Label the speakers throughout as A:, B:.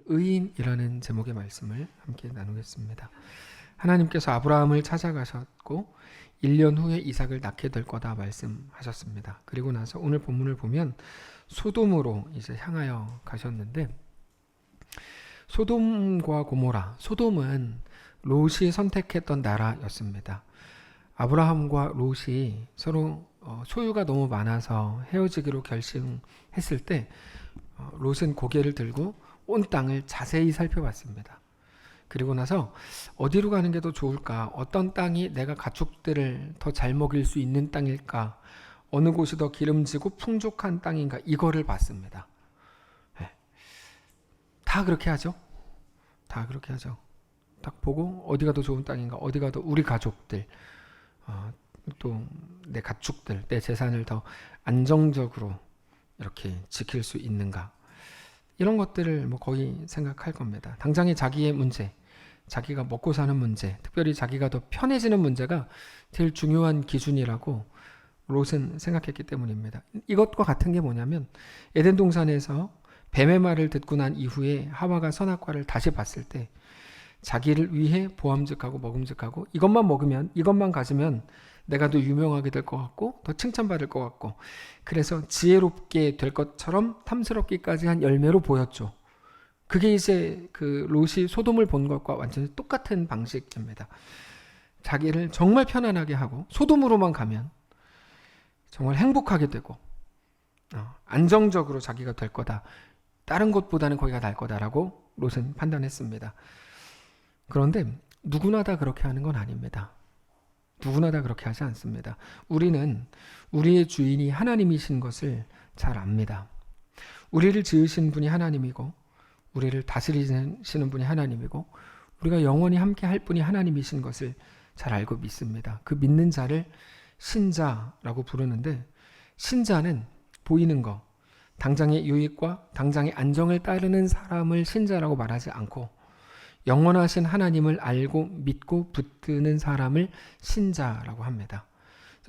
A: 의인이라는 제목의 말씀을 함께 나누겠습니다. 하나님께서 아브라함을 찾아가셨고 1년 후에 이삭을 낳게 될 거다 말씀하셨습니다. 그리고 나서 오늘 본문을 보면 소돔으로 이제 향하여 가셨는데, 소돔과 고모라, 소돔은 롯이 선택했던 나라였습니다. 아브라함과 롯이 서로 소유가 너무 많아서 헤어지기로 결심했을 때 롯은 고개를 들고 온 땅을 자세히 살펴봤습니다. 그리고 나서 어디로 가는 게 더 좋을까? 어떤 땅이 내가 가축들을 더 잘 먹일 수 있는 땅일까? 어느 곳이 더 기름지고 풍족한 땅인가? 이거를 봤습니다. 다 그렇게 하죠. 다 그렇게 하죠. 딱 보고 어디가 더 좋은 땅인가? 어디가 더 우리 가족들, 또 내 가축들, 내 재산을 더 안정적으로 이렇게 지킬 수 있는가? 이런 것들을 거의 생각할 겁니다. 당장의 자기의 문제, 자기가 먹고 사는 문제, 특별히 자기가 더 편해지는 문제가 제일 중요한 기준이라고 롯은 생각했기 때문입니다. 이것과 같은 게 뭐냐면, 에덴 동산에서 뱀의 말을 듣고 난 이후에 하와가 선악과를 다시 봤을 때 자기를 위해 보암직하고 먹음직하고 이것만 먹으면, 이것만 가지면 내가 더 유명하게 될 것 같고 더 칭찬받을 것 같고, 그래서 지혜롭게 될 것처럼 탐스럽기까지 한 열매로 보였죠. 그게 이제 그 롯이 소돔을 본 것과 완전히 똑같은 방식입니다. 자기를 정말 편안하게 하고 소돔으로만 가면 정말 행복하게 되고 안정적으로 자기가 될 거다, 다른 곳보다는 거기가 나을 거다라고 롯은 판단했습니다. 그런데 누구나 다 그렇게 하는 건 아닙니다. 누구나 다 그렇게 하지 않습니다. 우리는 우리의 주인이 하나님이신 것을 잘 압니다. 우리를 지으신 분이 하나님이고, 우리를 다스리시는 분이 하나님이고, 우리가 영원히 함께 할 분이 하나님이신 것을 잘 알고 믿습니다. 그 믿는 자를 신자라고 부르는데, 신자는 보이는 것, 당장의 유익과 당장의 안정을 따르는 사람을 신자라고 말하지 않고, 영원하신 하나님을 알고 믿고 붙드는 사람을 신자라고 합니다.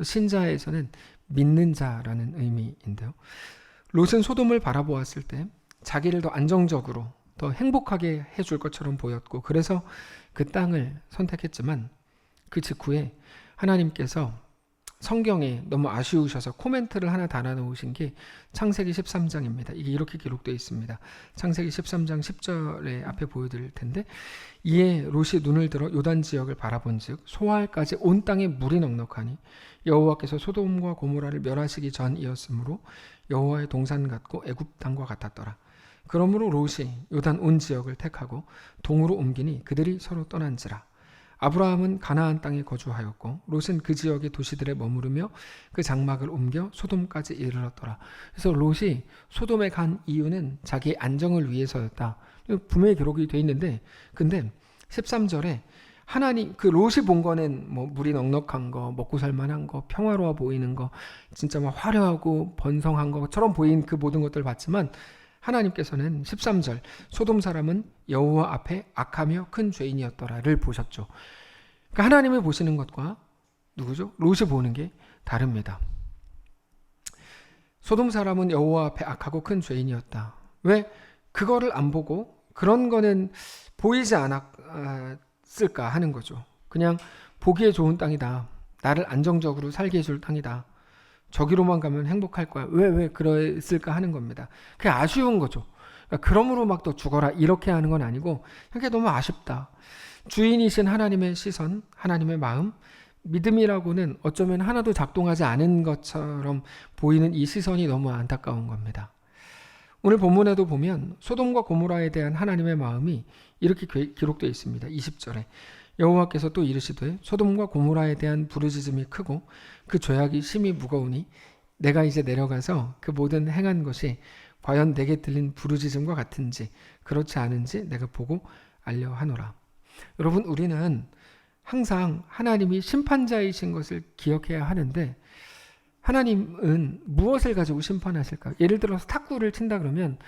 A: 신자에서는 믿는 자라는 의미인데요. 롯은 소돔을 바라보았을 때 자기를 더 안정적으로 더 행복하게 해줄 것처럼 보였고, 그래서 그 땅을 선택했지만 그 직후에 하나님께서 성경에 너무 아쉬우셔서 코멘트를 하나 달아놓으신 게 창세기 13장입니다. 이게 이렇게 기록되어 있습니다. 창세기 13장 10절에 앞에 보여드릴 텐데, 이에 롯이 눈을 들어 요단 지역을 바라본즉 소알까지 온 땅에 물이 넉넉하니 여호와께서 소돔과 고모라를 멸하시기 전이었으므로 여호와의 동산 같고 애굽 땅과 같았더라. 그러므로 롯이 요단 온 지역을 택하고 동으로 옮기니 그들이 서로 떠난지라. 아브라함은 가나안 땅에 거주하였고 롯은 그 지역의 도시들에 머무르며 그 장막을 옮겨 소돔까지 이르렀더라. 그래서 롯이 소돔에 간 이유는 자기의 안정을 위해서였다. 분명히 기록이 되어 있는데, 근데 13절에 하나님, 그 롯이 본 거는 물이 넉넉한 거, 먹고 살만한 거, 평화로워 보이는 거, 진짜 화려하고 번성한 것처럼 보인 그 모든 것들을 봤지만, 하나님께서는 13절 소돔 사람은 여호와 앞에 악하며 큰 죄인이었더라를 보셨죠. 그러니까 하나님이 보시는 것과 누구죠? 롯이 보는 게 다릅니다. 소돔 사람은 여호와 앞에 악하고 큰 죄인이었다. 왜 그거를 안 보고 그런 거는 보이지 않았을까 하는 거죠. 그냥 보기에 좋은 땅이다, 나를 안정적으로 살게 해줄 땅이다, 저기로만 가면 행복할 거야, 왜 그랬을까 하는 겁니다. 그게 아쉬운 거죠. 그러니까 그러므로 막 또 죽어라 이렇게 하는 건 아니고, 그게 너무 아쉽다. 주인이신 하나님의 시선, 하나님의 마음, 믿음이라고는 어쩌면 하나도 작동하지 않은 것처럼 보이는 이 시선이 너무 안타까운 겁니다. 오늘 본문에도 보면 소돔과 고모라에 대한 하나님의 마음이 이렇게 기록되어 있습니다. 20절에 여호와께서 또 이르시되 소돔과 고모라에 대한 부르짖음이 크고 그 죄악이 심히 무거우니 내가 이제 내려가서 그 모든 행한 것이 과연 내게 들린 부르짖음과 같은지 그렇지 않은지 내가 보고 알려 하노라. 여러분, 우리는 항상 하나님이 심판자이신 것을 기억해야 하는데, 하나님은 무엇을 가지고 심판하실까? 예를 들어서 탁구를 친다 그러면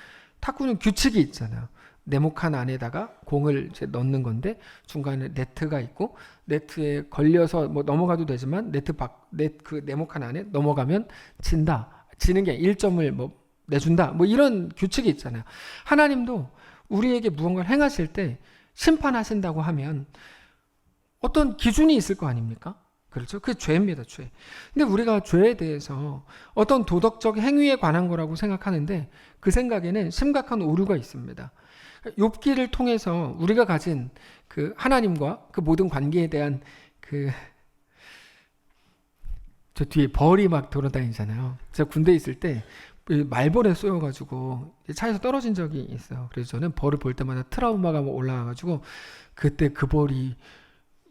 A: 탁구는 규칙이 있잖아요. 네모칸 안에다가 공을 이제 넣는 건데 중간에 네트가 있고, 네트에 걸려서 넘어가도 되지만 그 네모칸 안에 넘어가면 진다. 지는 게 1점을 내준다. 이런 규칙이 있잖아요. 하나님도 우리에게 무언가를 행하실 때 심판하신다고 하면 어떤 기준이 있을 거 아닙니까? 그렇죠? 그게 죄입니다, 죄. 근데 우리가 죄에 대해서 어떤 도덕적 행위에 관한 거라고 생각하는데 그 생각에는 심각한 오류가 있습니다. 욥기를 통해서 우리가 가진 그 하나님과 그 모든 관계에 대한 저 뒤에 벌이 막 돌아다니잖아요. 제가 군대에 있을 때 말벌에 쏘여가지고 차에서 떨어진 적이 있어요. 그래서 저는 벌을 볼 때마다 트라우마가 올라와가지고 그때 그 벌이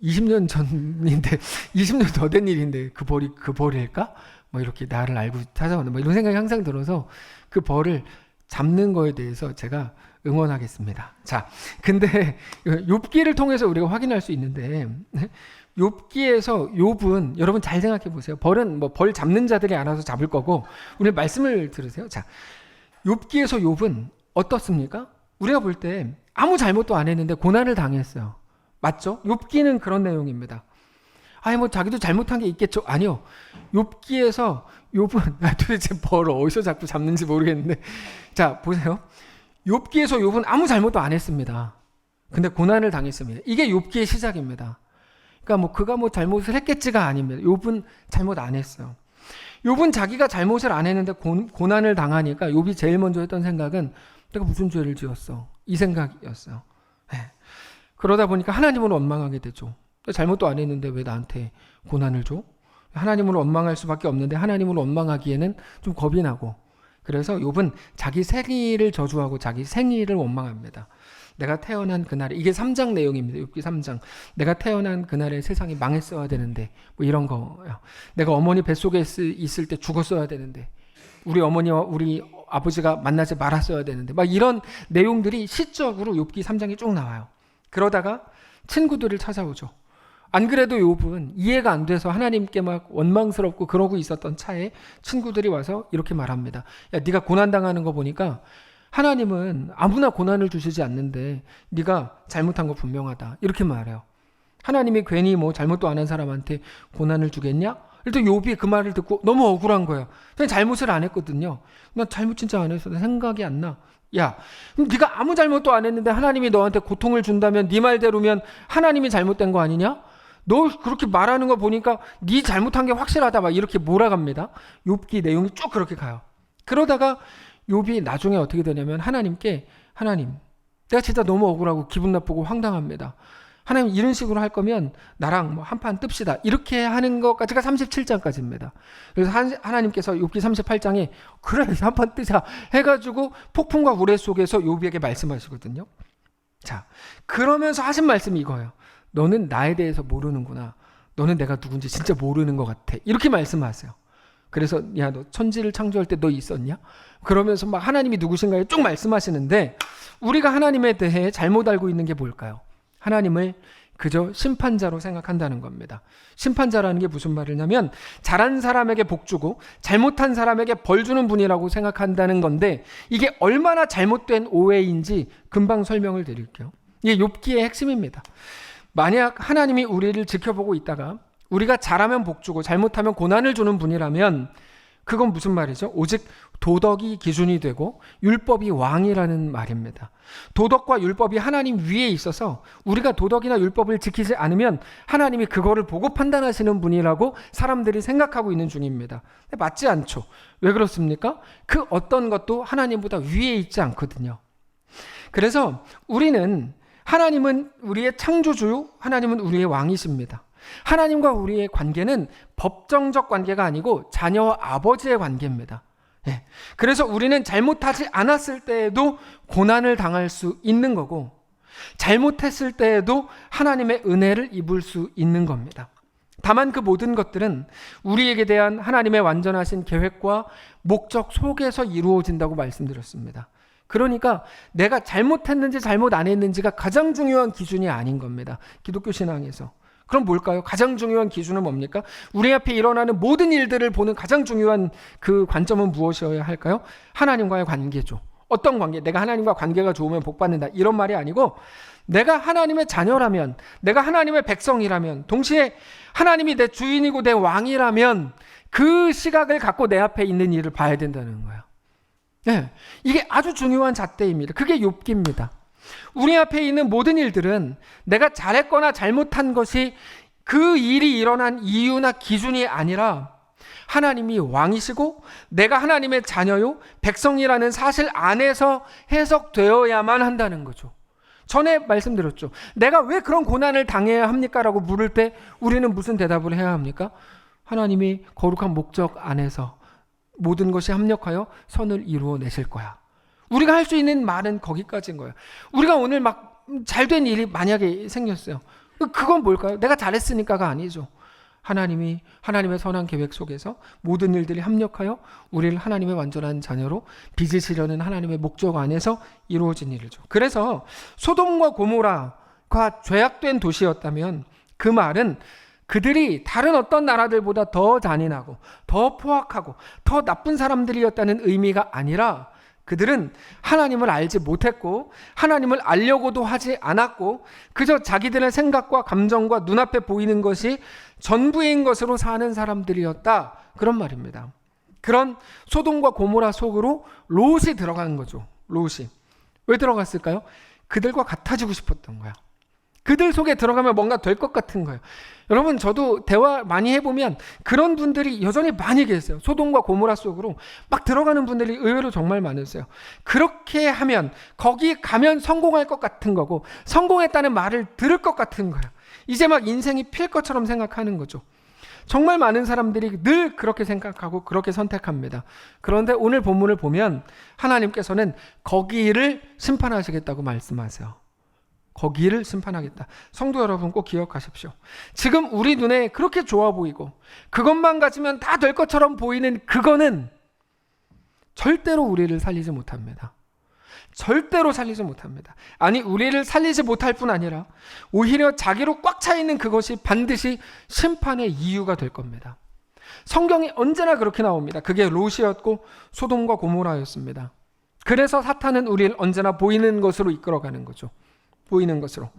A: 20년 전인데 20년 더 된 일인데 그 벌일까? 뭐 이렇게 나를 알고 찾아오는 뭐 이런 생각이 항상 들어서 그 벌을 잡는 거에 대해서 제가 응원하겠습니다. 자, 근데 욥기를 통해서 우리가 확인할 수 있는데 욥기에서 욥은 여러분 잘 생각해 보세요. 벌은 뭐 벌 잡는 자들이 알아서 잡을 거고 우리 말씀을 들으세요. 자, 욥기에서 욥은 어떻습니까? 우리가 볼 때 아무 잘못도 안 했는데 고난을 당했어요. 맞죠? 욥기는 그런 내용입니다. 아니 뭐 자기도 잘못한 게 있겠죠? 아니요. 욥기에서 욥은 도대체 벌을 어디서 자꾸 잡는지 모르겠는데 자 보세요. 욥기에서 욥은 아무 잘못도 안 했습니다. 근데 고난을 당했습니다. 이게 욥기의 시작입니다. 그러니까 뭐 그가 뭐 잘못을 했겠지가 아닙니다. 욥은 잘못 안 했어요. 욥은 자기가 잘못을 안 했는데 고난을 당하니까 욥이 제일 먼저 했던 생각은 내가 무슨 죄를 지었어? 이 생각이었어요. 네. 그러다 보니까 하나님을 원망하게 되죠. 잘못도 안 했는데 왜 나한테 고난을 줘? 하나님을 원망할 수밖에 없는데 하나님을 원망하기에는 좀 겁이 나고 그래서 욥은 자기 생일을 저주하고 자기 생일을 원망합니다. 내가 태어난 그날에 이게 3장 내용입니다. 욥기 3장. 내가 태어난 그날에 세상이 망했어야 되는데 뭐 이런 거요. 내가 어머니 뱃속에 있을 때 죽었어야 되는데 우리 어머니와 우리 아버지가 만나지 말았어야 되는데 막 이런 내용들이 시적으로 욥기 3장에 쭉 나와요. 그러다가 친구들을 찾아오죠. 안 그래도 욥은 이해가 안 돼서 하나님께 막 원망스럽고 그러고 있었던 차에 친구들이 와서 이렇게 말합니다. 야, 네가 고난당하는 거 보니까 하나님은 아무나 고난을 주시지 않는데 네가 잘못한 거 분명하다. 이렇게 말해요. 하나님이 괜히 뭐 잘못도 안 한 사람한테 고난을 주겠냐? 일단 욥이 그 말을 듣고 너무 억울한 거예요. 그냥 잘못을 안 했거든요. 나 잘못 진짜 안 했어. 나 생각이 안 나. 야, 그럼 네가 아무 잘못도 안 했는데 하나님이 너한테 고통을 준다면 네 말대로면 하나님이 잘못된 거 아니냐? 너 그렇게 말하는 거 보니까 네 잘못한 게 확실하다 막 이렇게 몰아갑니다. 욥기 내용이 쭉 그렇게 가요. 그러다가 욥이 나중에 어떻게 되냐면 하나님께 하나님 내가 진짜 너무 억울하고 기분 나쁘고 황당합니다. 하나님 이런 식으로 할 거면 나랑 뭐 한판 뜹시다. 이렇게 하는 것까지가 37장까지입니다. 그래서 하나님께서 욥기 38장에 그래 한판 뜨자 해가지고 폭풍과 우레 속에서 욥에게 말씀하시거든요. 자, 그러면서 하신 말씀이 이거예요. 너는 나에 대해서 모르는구나. 너는 내가 누군지 진짜 모르는 것 같아. 이렇게 말씀하세요. 그래서 야, 너 천지를 창조할 때 너 있었냐? 그러면서 막 하나님이 누구신가에 쭉 말씀하시는데 우리가 하나님에 대해 잘못 알고 있는 게 뭘까요? 하나님을 그저 심판자로 생각한다는 겁니다. 심판자라는 게 무슨 말이냐면 잘한 사람에게 복 주고 잘못한 사람에게 벌 주는 분이라고 생각한다는 건데 이게 얼마나 잘못된 오해인지 금방 설명을 드릴게요. 이게 욥기의 핵심입니다. 만약 하나님이 우리를 지켜보고 있다가 우리가 잘하면 복 주고 잘못하면 고난을 주는 분이라면 그건 무슨 말이죠? 오직 도덕이 기준이 되고 율법이 왕이라는 말입니다. 도덕과 율법이 하나님 위에 있어서 우리가 도덕이나 율법을 지키지 않으면 하나님이 그거를 보고 판단하시는 분이라고 사람들이 생각하고 있는 중입니다. 맞지 않죠. 왜 그렇습니까? 그 어떤 것도 하나님보다 위에 있지 않거든요. 그래서 우리는 하나님은 우리의 창조주요, 하나님은 우리의 왕이십니다. 하나님과 우리의 관계는 법정적 관계가 아니고 자녀와 아버지의 관계입니다. 예. 그래서 우리는 잘못하지 않았을 때에도 고난을 당할 수 있는 거고 잘못했을 때에도 하나님의 은혜를 입을 수 있는 겁니다. 다만 그 모든 것들은 우리에게 대한 하나님의 완전하신 계획과 목적 속에서 이루어진다고 말씀드렸습니다. 그러니까 내가 잘못했는지 잘못 안 했는지가 가장 중요한 기준이 아닌 겁니다. 기독교 신앙에서. 그럼 뭘까요? 가장 중요한 기준은 뭡니까? 우리 앞에 일어나는 모든 일들을 보는 가장 중요한 그 관점은 무엇이어야 할까요? 하나님과의 관계죠. 어떤 관계? 내가 하나님과 관계가 좋으면 복 받는다. 이런 말이 아니고 내가 하나님의 자녀라면, 내가 하나님의 백성이라면, 동시에 하나님이 내 주인이고 내 왕이라면 그 시각을 갖고 내 앞에 있는 일을 봐야 된다는 거예요. 네, 이게 아주 중요한 잣대입니다. 그게 욥기입니다. 우리 앞에 있는 모든 일들은 내가 잘했거나 잘못한 것이 그 일이 일어난 이유나 기준이 아니라 하나님이 왕이시고 내가 하나님의 자녀요 백성이라는 사실 안에서 해석되어야만 한다는 거죠. 전에 말씀드렸죠. 내가 왜 그런 고난을 당해야 합니까? 라고 물을 때 우리는 무슨 대답을 해야 합니까? 하나님이 거룩한 목적 안에서 모든 것이 합력하여 선을 이루어내실 거야. 우리가 할 수 있는 말은 거기까지인 거예요. 우리가 오늘 막 잘된 일이 만약에 생겼어요. 그건 뭘까요? 내가 잘했으니까가 아니죠. 하나님의 선한 계획 속에서 모든 일들이 합력하여 우리를 하나님의 완전한 자녀로 빚으시려는 하나님의 목적 안에서 이루어진 일이죠. 그래서 소돔과 고모라가 죄악된 도시였다면 그 말은 그들이 다른 어떤 나라들보다 더 잔인하고 더 포악하고 더 나쁜 사람들이었다는 의미가 아니라 그들은 하나님을 알지 못했고 하나님을 알려고도 하지 않았고 그저 자기들의 생각과 감정과 눈앞에 보이는 것이 전부인 것으로 사는 사람들이었다. 그런 말입니다. 그런 소돔과 고모라 속으로 롯이 들어간 거죠. 롯이. 왜 들어갔을까요? 그들과 같아지고 싶었던 거야. 그들 속에 들어가면 뭔가 될 것 같은 거예요. 여러분, 저도 대화 많이 해보면 그런 분들이 여전히 많이 계세요. 소돔과 고모라 속으로 막 들어가는 분들이 의외로 정말 많으세요. 그렇게 하면 거기 가면 성공할 것 같은 거고 성공했다는 말을 들을 것 같은 거예요. 이제 막 인생이 필 것처럼 생각하는 거죠. 정말 많은 사람들이 늘 그렇게 생각하고 그렇게 선택합니다. 그런데 오늘 본문을 보면 하나님께서는 거기를 심판하시겠다고 말씀하세요. 거기를 심판하겠다. 성도 여러분 꼭 기억하십시오. 지금 우리 눈에 그렇게 좋아 보이고 그것만 가지면 다 될 것처럼 보이는 그거는 절대로 우리를 살리지 못합니다. 절대로 살리지 못합니다. 아니, 우리를 살리지 못할 뿐 아니라 오히려 자기로 꽉 차 있는 그것이 반드시 심판의 이유가 될 겁니다. 성경이 언제나 그렇게 나옵니다. 그게 롯이었고 소돔과 고모라였습니다. 그래서 사탄은 우리를 언제나 보이는 것으로 이끌어가는 거죠. 보이는 것으로.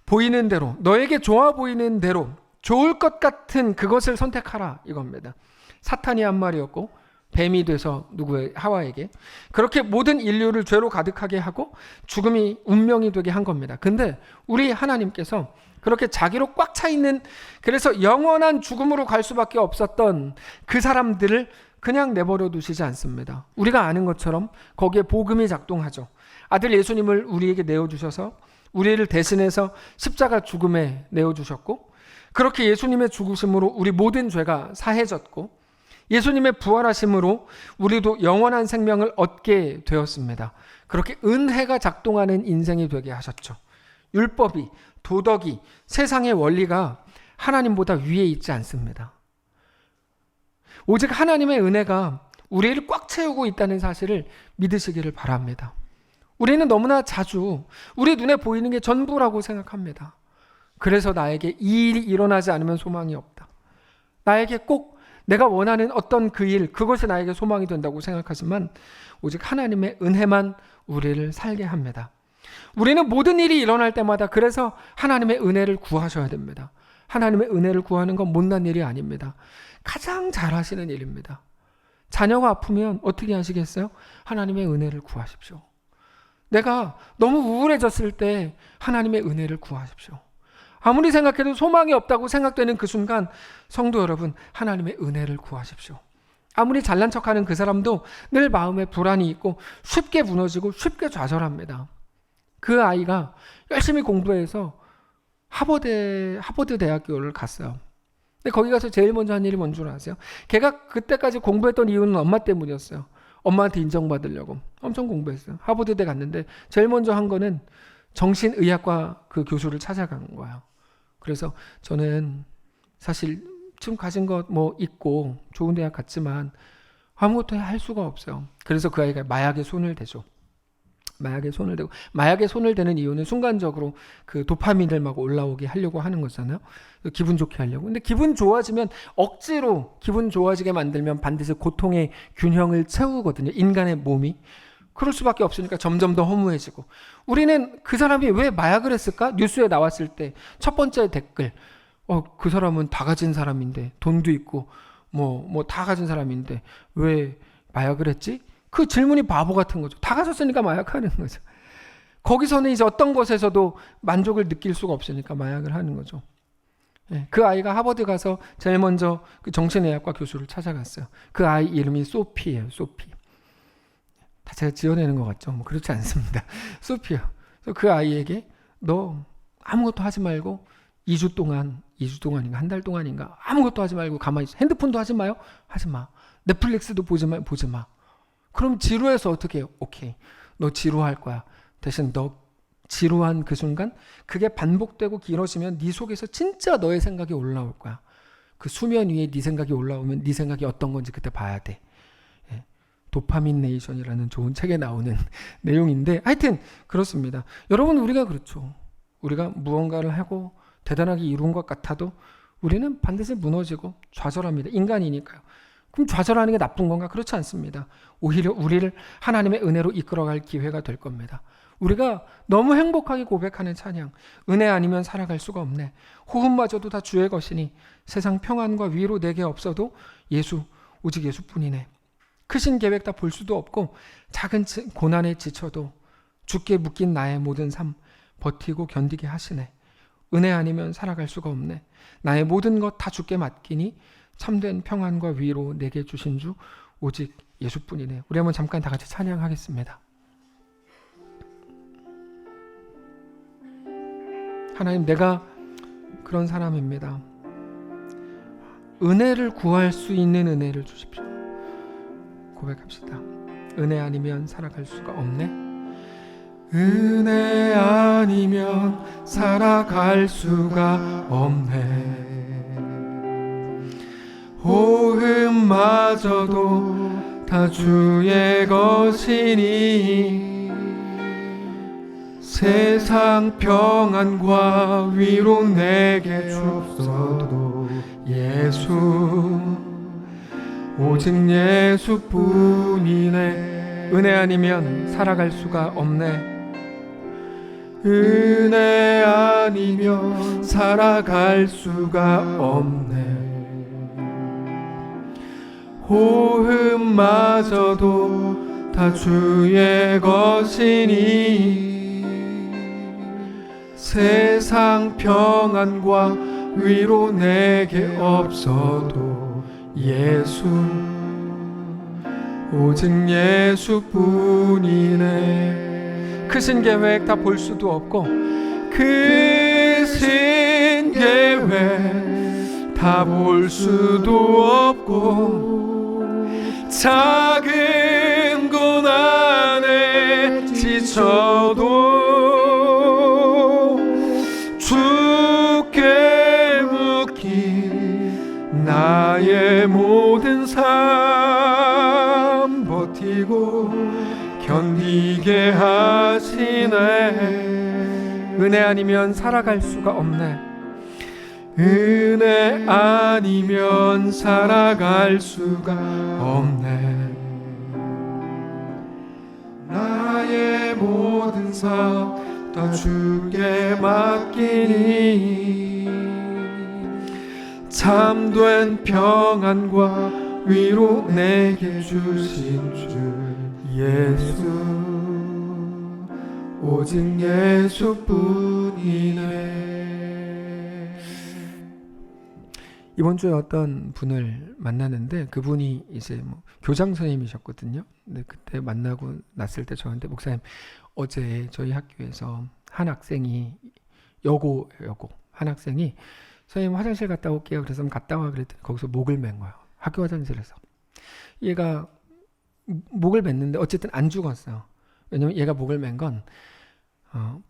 A: 보이는 대로, 너에게 좋아 보이는 대로 좋을 것 같은 그것을 선택하라 이겁니다. 사탄이 한 말이었고 뱀이 돼서 누구의 하와에게 그렇게 모든 인류를 죄로 가득하게 하고 죽음이 운명이 되게 한 겁니다. 근데 우리 하나님께서 그렇게 자기로 꽉 차 있는, 그래서 영원한 죽음으로 갈 수밖에 없었던 그 사람들을 그냥 내버려 두시지 않습니다. 우리가 아는 것처럼 거기에 복음이 작동하죠. 아들 예수님을 우리에게 내어주셔서 우리를 대신해서 십자가 죽음에 내어주셨고 그렇게 예수님의 죽으심으로 우리 모든 죄가 사해졌고 예수님의 부활하심으로 우리도 영원한 생명을 얻게 되었습니다. 그렇게 은혜가 작동하는 인생이 되게 하셨죠. 율법이, 도덕이, 세상의 원리가 하나님보다 위에 있지 않습니다. 오직 하나님의 은혜가 우리를 꽉 채우고 있다는 사실을 믿으시기를 바랍니다. 우리는 너무나 자주 우리 눈에 보이는 게 전부라고 생각합니다. 그래서 나에게 이 일이 일어나지 않으면 소망이 없다. 나에게 꼭 내가 원하는 어떤 그 일, 그것이 나에게 소망이 된다고 생각하지만 오직 하나님의 은혜만 우리를 살게 합니다. 우리는 모든 일이 일어날 때마다 그래서 하나님의 은혜를 구하셔야 됩니다. 하나님의 은혜를 구하는 건 못난 일이 아닙니다. 가장 잘하시는 일입니다. 자녀가 아프면 어떻게 하시겠어요? 하나님의 은혜를 구하십시오. 내가 너무 우울해졌을 때 하나님의 은혜를 구하십시오. 아무리 생각해도 소망이 없다고 생각되는 그 순간 성도 여러분, 하나님의 은혜를 구하십시오. 아무리 잘난 척하는 그 사람도 늘 마음에 불안이 있고 쉽게 무너지고 쉽게 좌절합니다. 그 아이가 열심히 공부해서 하버드 대학교를 갔어요. 근데 거기 가서 제일 먼저 한 일이 뭔 줄 아세요? 걔가 그때까지 공부했던 이유는 엄마 때문이었어요. 엄마한테 인정받으려고 엄청 공부했어요. 하버드대 갔는데 제일 먼저 한 거는 정신의학과 그 교수를 찾아간 거예요. 그래서 저는 사실 지금 가진 것 뭐 있고 좋은 대학 갔지만 아무것도 할 수가 없어요. 그래서 그 아이가 마약에 손을 대죠. 마약에 손을 대고, 마약에 손을 대는 이유는 순간적으로 그 도파민을 막 올라오게 하려고 하는 거잖아요. 기분 좋게 하려고. 근데 기분 좋아지면, 억지로 기분 좋아지게 만들면 반드시 고통의 균형을 채우거든요. 인간의 몸이. 그럴 수밖에 없으니까 점점 더 허무해지고. 우리는 그 사람이 왜 마약을 했을까? 뉴스에 나왔을 때 첫 번째 댓글, 그 사람은 다 가진 사람인데, 돈도 있고 뭐 다 가진 사람인데 왜 마약을 했지? 그 질문이 바보 같은 거죠. 다 가졌으니까 마약하는 거죠. 거기서는 이제 어떤 것에서도 만족을 느낄 수가 없으니까 마약을 하는 거죠. 예, 그 아이가 하버드 가서 제일 먼저 그 정신의학과 교수를 찾아갔어요. 그 아이 이름이 소피예요. 소피. 다 제가 지어내는 것 같죠? 뭐 그렇지 않습니다. 소피요. 그래서 그 아이에게 너 아무것도 하지 말고 2주 동안인가 한 달 동안인가 아무것도 하지 말고 가만히 있어. 핸드폰도 하지 마요. 하지 마. 넷플릭스도 보지 마. 그럼 지루해서 어떻게 해요? 오케이. 너 지루할 거야. 대신 너 지루한 그 순간 그게 반복되고 길어지면 네 속에서 진짜 너의 생각이 올라올 거야. 그 수면 위에 네 생각이 올라오면 네 생각이 어떤 건지 그때 봐야 돼. 예. 도파민 네이션이라는 좋은 책에 나오는 내용인데 하여튼 그렇습니다. 여러분 우리가 그렇죠. 우리가 무언가를 하고 대단하게 이룬 것 같아도 우리는 반드시 무너지고 좌절합니다. 인간이니까요. 그럼 좌절하는 게 나쁜 건가? 그렇지 않습니다. 오히려 우리를 하나님의 은혜로 이끌어갈 기회가 될 겁니다. 우리가 너무 행복하게 고백하는 찬양, 은혜 아니면 살아갈 수가 없네. 호흡마저도 다 주의 것이니 세상 평안과 위로 내게 없어도 오직 예수뿐이네. 크신 계획 다 볼 수도 없고 작은 고난에 지쳐도 주께 묶인 나의 모든 삶 버티고 견디게 하시네. 은혜 아니면 살아갈 수가 없네. 나의 모든 것 다 주께 맡기니 참된 평안과 위로 내게 주신 주 오직 예수뿐이네. 우리 한번 잠깐 다 같이 찬양하겠습니다. 하나님, 내가 그런 사람입니다. 은혜를 구할 수 있는 은혜를 주십시오. 고백합시다. 은혜 아니면 살아갈 수가 없네. 은혜 아니면 살아갈 수가 없네. 호흡마저도 다 주의 것이니 세상 평안과 위로 내게 주옵소도 예수 오직 예수뿐이네. 은혜 아니면 살아갈 수가 없네. 은혜 아니면 살아갈 수가 없네. 호흡마저도 다 주의 것이니 세상 평안과 위로 내게 없어도 예수 오직 예수뿐이네. 크신 계획 다 볼 수도 없고 크신 계획 다 볼 수도 없고 작은 고난에 지쳐도 주께 묶인 나의 모든 삶 버티고 견디게 하시네. 은혜 아니면 살아갈 수가 없네. 은혜 아니면 살아갈 수가 없네. 나의 모든 삶 다 주께 맡기니 참된 평안과 위로 내게 주신 주 예수 오직 예수뿐이네. 이번 주에 어떤 분을 만나는데 그분이 이제 교장 선생님이셨거든요. 근데 그때 만나고 났을 때 저한테 목사님 어제 저희 학교에서 한 학생이 여고 한 학생이 선생님 화장실 갔다 올게요. 그래서 갔다 와 그랬더니 거기서 목을 맨 거예요. 학교 화장실에서. 얘가 목을 맸는데 어쨌든 안 죽었어요. 왜냐면 얘가 목을 맨 건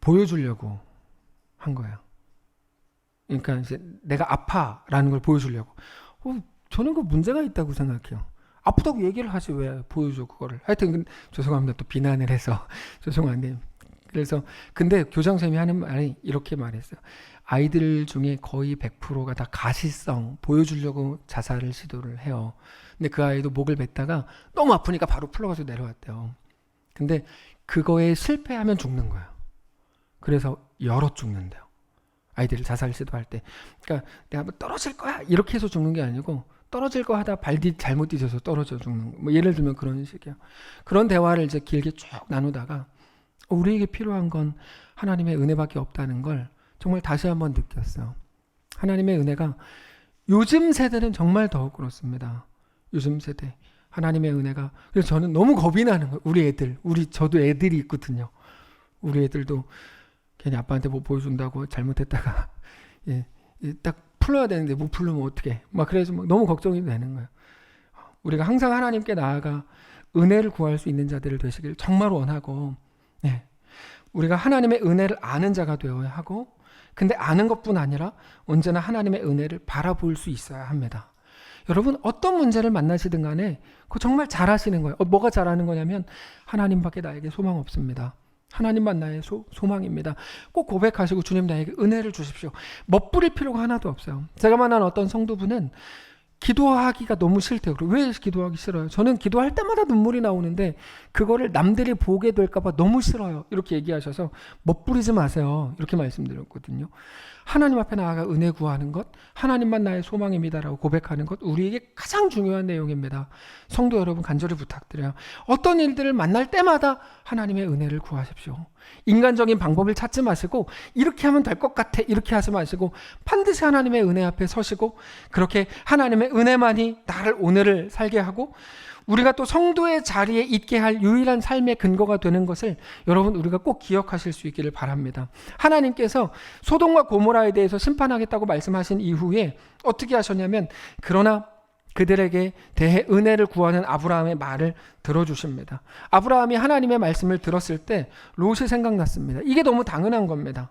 A: 보여주려고 한 거예요. 그러니까 이제 내가 아파라는 걸 보여주려고. 저는 그 문제가 있다고 생각해요. 아프다고 얘기를 하지 왜 보여줘 그거를. 하여튼 죄송합니다. 또 비난을 해서 죄송한데. 그래서 근데 교장 선생님이 하는 말이 이렇게 말했어요. 아이들 중에 거의 100%가 다 가시성 보여주려고 자살을 시도를 해요. 근데 그 아이도 목을 맸다가 너무 아프니까 바로 풀러가지고 내려왔대요. 근데 그거에 실패하면 죽는 거예요. 그래서 여러 죽는데요. 아이들을 자살 시도할 때. 그러니까 내가 뭐 떨어질 거야 이렇게 해서 죽는 게 아니고 떨어질 거 하다 발 잘못 뒤져서 떨어져 죽는 거. 뭐 예를 들면 그런 식이에요. 그런 대화를 이제 길게 쭉 나누다가 우리에게 필요한 건 하나님의 은혜밖에 없다는 걸 정말 다시 한번 느꼈어요. 하나님의 은혜가 요즘 세대는 정말 더욱 그렇습니다. 요즘 세대 하나님의 은혜가, 그래서 저는 너무 겁이 나는 거예요. 우리 애들, 저도 애들이 있거든요. 우리 애들도 괜히 아빠한테 뭐 보여준다고 잘못했다가 딱 풀어야 되는데 못 풀면 어떡해, 막 그래서 막 너무 걱정이 되는 거예요. 우리가 항상 하나님께 나아가 은혜를 구할 수 있는 자들을 되시길 정말 원하고, 우리가 하나님의 은혜를 아는 자가 되어야 하고, 근데 아는 것뿐 아니라 언제나 하나님의 은혜를 바라볼 수 있어야 합니다. 여러분, 어떤 문제를 만나시든 간에 그거 정말 잘하시는 거예요. 뭐가 잘하는 거냐면 하나님밖에 나에게 소망 없습니다. 하나님만 나의 소망입니다. 꼭 고백하시고 주님 나에게 은혜를 주십시오. 멋부릴 필요가 하나도 없어요. 제가 만난 어떤 성도분은 기도하기가 너무 싫대요. 왜 기도하기 싫어요? 저는 기도할 때마다 눈물이 나오는데 그거를 남들이 보게 될까 봐 너무 싫어요. 이렇게 얘기하셔서 멋부리지 마세요. 이렇게 말씀드렸거든요. 하나님 앞에 나아가 은혜 구하는 것, 하나님만 나의 소망입니다라고 고백하는 것, 우리에게 가장 중요한 내용입니다. 성도 여러분, 간절히 부탁드려요. 어떤 일들을 만날 때마다 하나님의 은혜를 구하십시오. 인간적인 방법을 찾지 마시고 이렇게 하면 될 것 같아 이렇게 하지 마시고 반드시 하나님의 은혜 앞에 서시고, 그렇게 하나님의 은혜만이 나를 오늘을 살게 하고 우리가 또 성도의 자리에 있게 할 유일한 삶의 근거가 되는 것을 여러분, 우리가 꼭 기억하실 수 있기를 바랍니다. 하나님께서 소돔과 고모라에 대해서 심판하겠다고 말씀하신 이후에 어떻게 하셨냐면, 그러나 그들에게 대해 은혜를 구하는 아브라함의 말을 들어주십니다. 아브라함이 하나님의 말씀을 들었을 때 롯이 생각났습니다. 이게 너무 당연한 겁니다.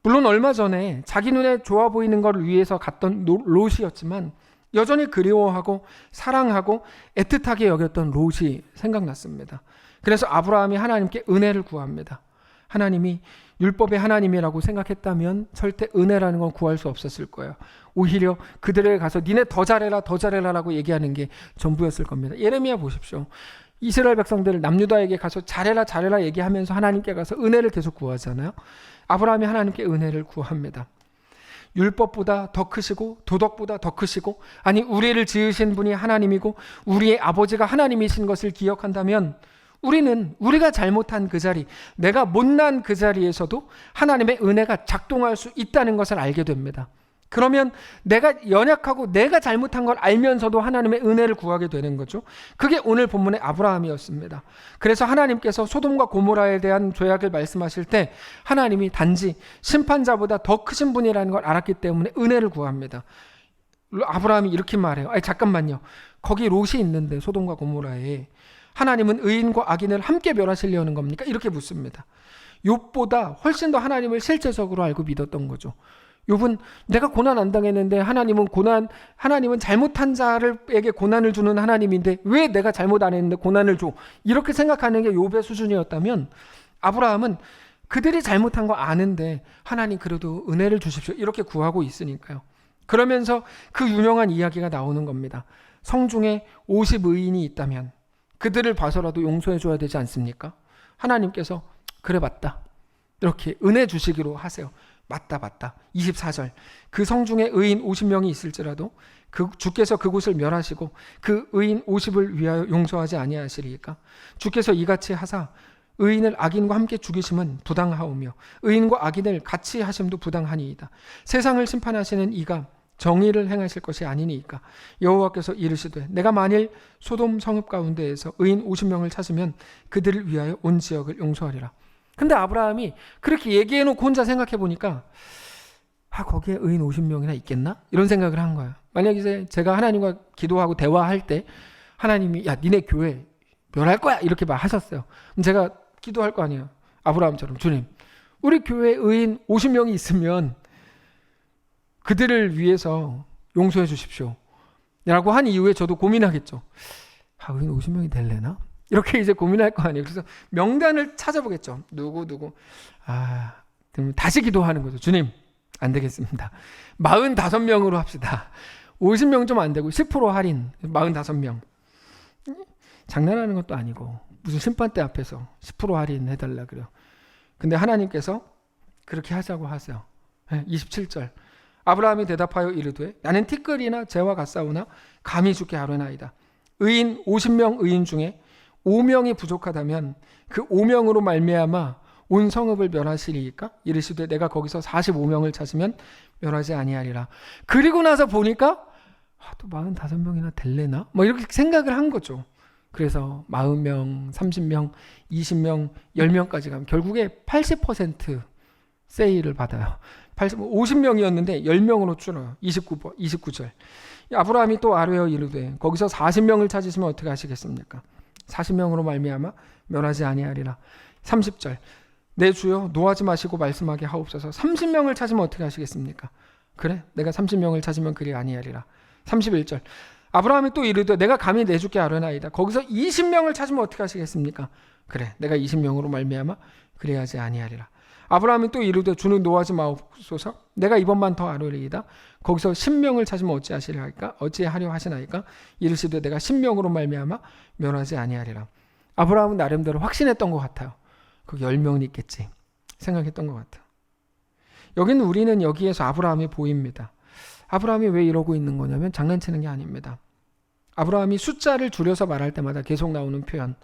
A: 물론 얼마 전에 자기 눈에 좋아 보이는 걸 위해서 갔던 롯이었지만 여전히 그리워하고 사랑하고 애틋하게 여겼던 롯이 생각났습니다. 그래서 아브라함이 하나님께 은혜를 구합니다. 하나님이 율법의 하나님이라고 생각했다면 절대 은혜라는 건 구할 수 없었을 거예요. 오히려 그들에게 가서 니네 더 잘해라 더 잘해라라고 얘기하는 게 전부였을 겁니다. 예레미야 보십시오. 이스라엘 백성들 남유다에게 가서 잘해라 잘해라 얘기하면서 하나님께 가서 은혜를 계속 구하잖아요. 아브라함이 하나님께 은혜를 구합니다. 율법보다 더 크시고 도덕보다 더 크시고, 아니 우리를 지으신 분이 하나님이고 우리의 아버지가 하나님이신 것을 기억한다면 우리는 우리가 잘못한 그 자리, 내가 못난 그 자리에서도 하나님의 은혜가 작동할 수 있다는 것을 알게 됩니다. 그러면 내가 연약하고 내가 잘못한 걸 알면서도 하나님의 은혜를 구하게 되는 거죠. 그게 오늘 본문의 아브라함이었습니다. 그래서 하나님께서 소돔과 고모라에 대한 죄악을 말씀하실 때 하나님이 단지 심판자보다 더 크신 분이라는 걸 알았기 때문에 은혜를 구합니다. 아브라함이 이렇게 말해요. 아니 잠깐만요. 거기 롯이 있는데 소돔과 고모라에 하나님은 의인과 악인을 함께 멸하시려는 겁니까? 이렇게 묻습니다. 욥보다 훨씬 더 하나님을 실제적으로 알고 믿었던 거죠. 욥은 내가 고난 안 당했는데 하나님은 잘못한 자에게 고난을 주는 하나님인데 왜 내가 잘못 안 했는데 고난을 줘? 이렇게 생각하는 게 욥의 수준이었다면, 아브라함은 그들이 잘못한 거 아는데 하나님 그래도 은혜를 주십시오 이렇게 구하고 있으니까요. 그러면서 그 유명한 이야기가 나오는 겁니다. 성중에 50의인이 있다면 그들을 봐서라도 용서해 줘야 되지 않습니까? 하나님께서 그래 맞다 이렇게 은혜 주시기로 하세요. 맞다. 24절. 그 성중에 의인 50명이 있을지라도 주께서 그곳을 멸하시고 그 의인 50을 위하여 용서하지 아니하시리이까? 주께서 이같이 하사 의인을 악인과 함께 죽이심은 부당하오며 의인과 악인을 같이 하심도 부당하니이다. 세상을 심판하시는 이가 정의를 행하실 것이 아니니까. 여호와께서 이르시되 내가 만일 소돔 성읍 가운데에서 의인 50명을 찾으면 그들을 위하여 온 지역을 용서하리라. 근데 아브라함이 그렇게 얘기해놓고 혼자 생각해보니까 거기에 의인 50명이나 있겠나? 이런 생각을 한 거예요. 만약 이제 제가 하나님과 기도하고 대화할 때 하나님이 야 니네 교회 멸할 거야 이렇게 말하셨어요. 그럼 제가 기도할 거 아니에요. 아브라함처럼 주님 우리 교회에 의인 50명이 있으면 그들을 위해서 용서해 주십시오 라고 한 이후에 저도 고민하겠죠. 의인 50명이 될래나? 이렇게 이제 고민할 거 아니에요. 그래서 명단을 찾아보겠죠. 누구. 그럼 다시 기도하는 거죠. 주님, 안 되겠습니다. 45명으로 합시다. 50명 좀 안 되고 10% 할인. 45명. 장난하는 것도 아니고 무슨 심판대 앞에서 10% 할인 해달라 그래요. 근데 하나님께서 그렇게 하자고 하세요. 27절. 아브라함이 대답하여 이르되 나는 티끌이나 재와 같사오나 감히 주께 아뢰나이다. 의인 50명 의인 중에 5명이 부족하다면 그 5명으로 말미암아 온 성읍을 멸하시리이까? 이르시되 내가 거기서 45명을 찾으면 멸하지 아니하리라. 그리고 나서 보니까 또 45명이나 될래나? 뭐 이렇게 생각을 한 거죠. 그래서 40명, 30명, 20명, 10명까지 가면 결국에 80% 세일을 받아요. 50명이었는데 10명으로 줄어요. 29절. 아브라함이 또 아뢰어 이르되 거기서 40명을 찾으시면 어떻게 하시겠습니까? 40명으로 말미암아 멸하지 아니하리라. 30절. 내 주여 노하지 마시고 말씀하게 하옵소서. 30명을 찾으면 어떻게 하시겠습니까? 그래 내가 30명을 찾으면 그리 아니하리라. 31절. 아브라함이 또 이르되 내가 감히 내 주께 아뢰나이다. 거기서 20명을 찾으면 어떻게 하시겠습니까? 그래 내가 20명으로 말미암아 그리하지 아니하리라. 아브라함이 또 이르되 주는 노하지 마옵소서. 내가 이번만 더 아뢰리이다. 거기서 10명을 찾으면 어찌하려 하시나이까? 이르시되 내가 10명으로 말미암아 멸하지 아니하리라. 아브라함은 나름대로 확신했던 것 같아요. 그 10명은 있겠지 생각했던 것 같아요. 여기는 우리는 여기에서 아브라함이 보입니다. 아브라함이 왜 이러고 있는 거냐면 장난치는 게 아닙니다. 아브라함이 숫자를 줄여서 말할 때마다 계속 나오는 표현,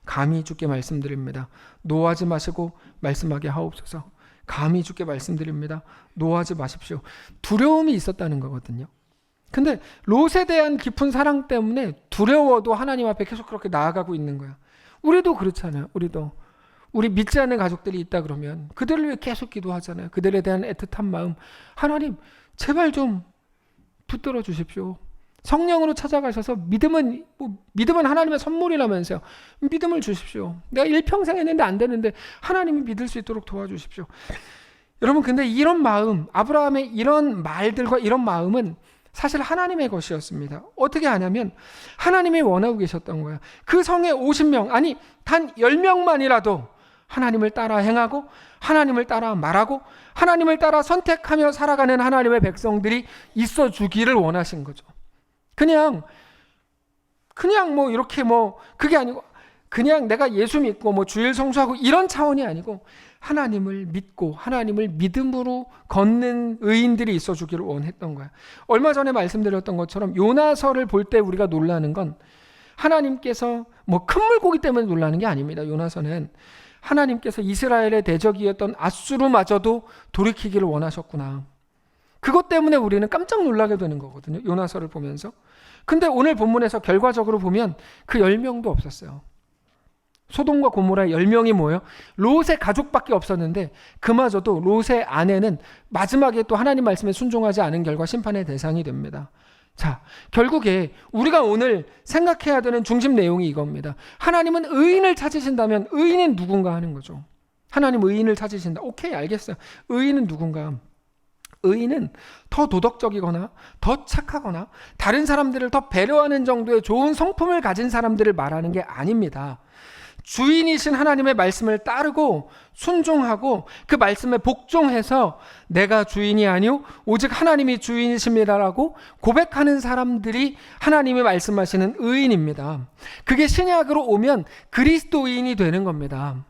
A: 감히 주께 말씀드립니다. 노하지 마시고 말씀하게 하옵소서. 감히 주께 말씀드립니다. 노하지 마십시오. 두려움이 있었다는 거거든요. 근데 롯에 대한 깊은 사랑 때문에 두려워도 하나님 앞에 계속 그렇게 나아가고 있는 거야. 우리도 그렇잖아요. 우리 믿지 않는 가족들이 있다 그러면 그들을 위해 계속 기도하잖아요. 그들에 대한 애틋한 마음, 하나님 제발 좀 붙들어 주십시오. 성령으로 찾아가셔서 믿음은 하나님의 선물이라면서요. 믿음을 주십시오. 내가 일평생 했는데 안 되는데 하나님이 믿을 수 있도록 도와주십시오. 여러분 근데 이런 마음, 아브라함의 이런 말들과 이런 마음은 사실 하나님의 것이었습니다. 어떻게 하냐면 하나님이 원하고 계셨던 거예요. 그 성에 50명, 아니 단 10명만이라도 하나님을 따라 행하고 하나님을 따라 말하고 하나님을 따라 선택하며 살아가는 하나님의 백성들이 있어 주기를 원하신 거죠. 그냥 뭐 이렇게 뭐 그게 아니고 그냥 내가 예수 믿고 뭐 주일 성수하고 이런 차원이 아니고 하나님을 믿고 하나님을 믿음으로 걷는 의인들이 있어 주기를 원했던 거야. 얼마 전에 말씀드렸던 것처럼 요나서를 볼 때 우리가 놀라는 건 하나님께서 뭐 큰 물고기 때문에 놀라는 게 아닙니다. 요나서는 하나님께서 이스라엘의 대적이었던 앗수르마저도 돌이키기를 원하셨구나. 그것 때문에 우리는 깜짝 놀라게 되는 거거든요. 요나서를 보면서. 근데 오늘 본문에서 결과적으로 보면 그 10명도 없었어요. 소돔과 고모라의 10명이 뭐예요? 롯의 가족밖에 없었는데 그마저도 롯의 아내는 마지막에 또 하나님 말씀에 순종하지 않은 결과 심판의 대상이 됩니다. 자, 결국에 우리가 오늘 생각해야 되는 중심 내용이 이겁니다. 하나님은 의인을 찾으신다면 의인은 누군가 하는 거죠. 하나님 의인을 찾으신다. 오케이, 알겠어요. 의인은 누군가. 의인은 더 도덕적이거나 더 착하거나 다른 사람들을 더 배려하는 정도의 좋은 성품을 가진 사람들을 말하는 게 아닙니다. 주인이신 하나님의 말씀을 따르고 순종하고 그 말씀에 복종해서 내가 주인이 아니오 오직 하나님이 주인이십니다라고 고백하는 사람들이 하나님이 말씀하시는 의인입니다. 그게 신약으로 오면 그리스도인이 되는 겁니다.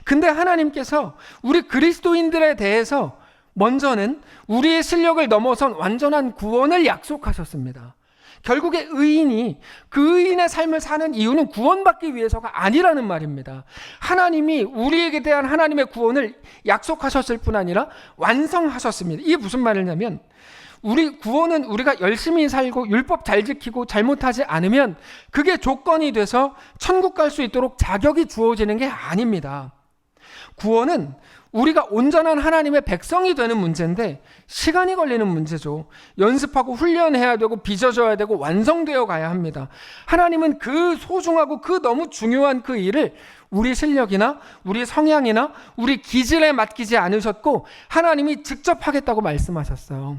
A: 근데 하나님께서 우리 그리스도인들에 대해서 먼저는 우리의 실력을 넘어선 완전한 구원을 약속하셨습니다. 결국에 의인이 그 의인의 삶을 사는 이유는 구원받기 위해서가 아니라는 말입니다. 하나님이 우리에게 대한 하나님의 구원을 약속하셨을 뿐 아니라 완성하셨습니다. 이게 무슨 말이냐면 우리 구원은 우리가 열심히 살고 율법 잘 지키고 잘못하지 않으면 그게 조건이 돼서 천국 갈 수 있도록 자격이 주어지는 게 아닙니다. 구원은 우리가 온전한 하나님의 백성이 되는 문제인데 시간이 걸리는 문제죠. 연습하고 훈련해야 되고 빚어져야 되고 완성되어 가야 합니다. 하나님은 그 소중하고 그 너무 중요한 그 일을 우리 실력이나 우리 성향이나 우리 기질에 맡기지 않으셨고 하나님이 직접 하겠다고 말씀하셨어요.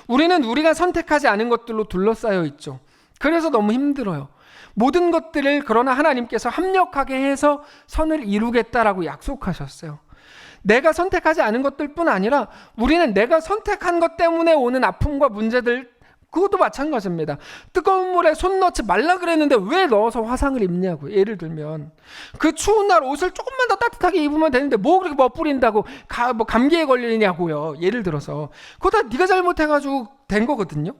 A: 우리는 우리가 선택하지 않은 것들로 둘러싸여 있죠. 그래서 너무 힘들어요. 모든 것들을 그러나 하나님께서 합력하게 해서 선을 이루겠다라고 약속하셨어요. 내가 선택하지 않은 것들뿐 아니라 우리는 내가 선택한 것 때문에 오는 아픔과 문제들 그것도 마찬가지입니다. 뜨거운 물에 손 넣지 말라 그랬는데 왜 넣어서 화상을 입냐고. 예를 들면 그 추운 날 옷을 조금만 더 따뜻하게 입으면 되는데 뭐 그렇게 멋부린다고 감기에 걸리냐고요. 예를 들어서 그거 다 네가 잘못해가지고 된 거거든요.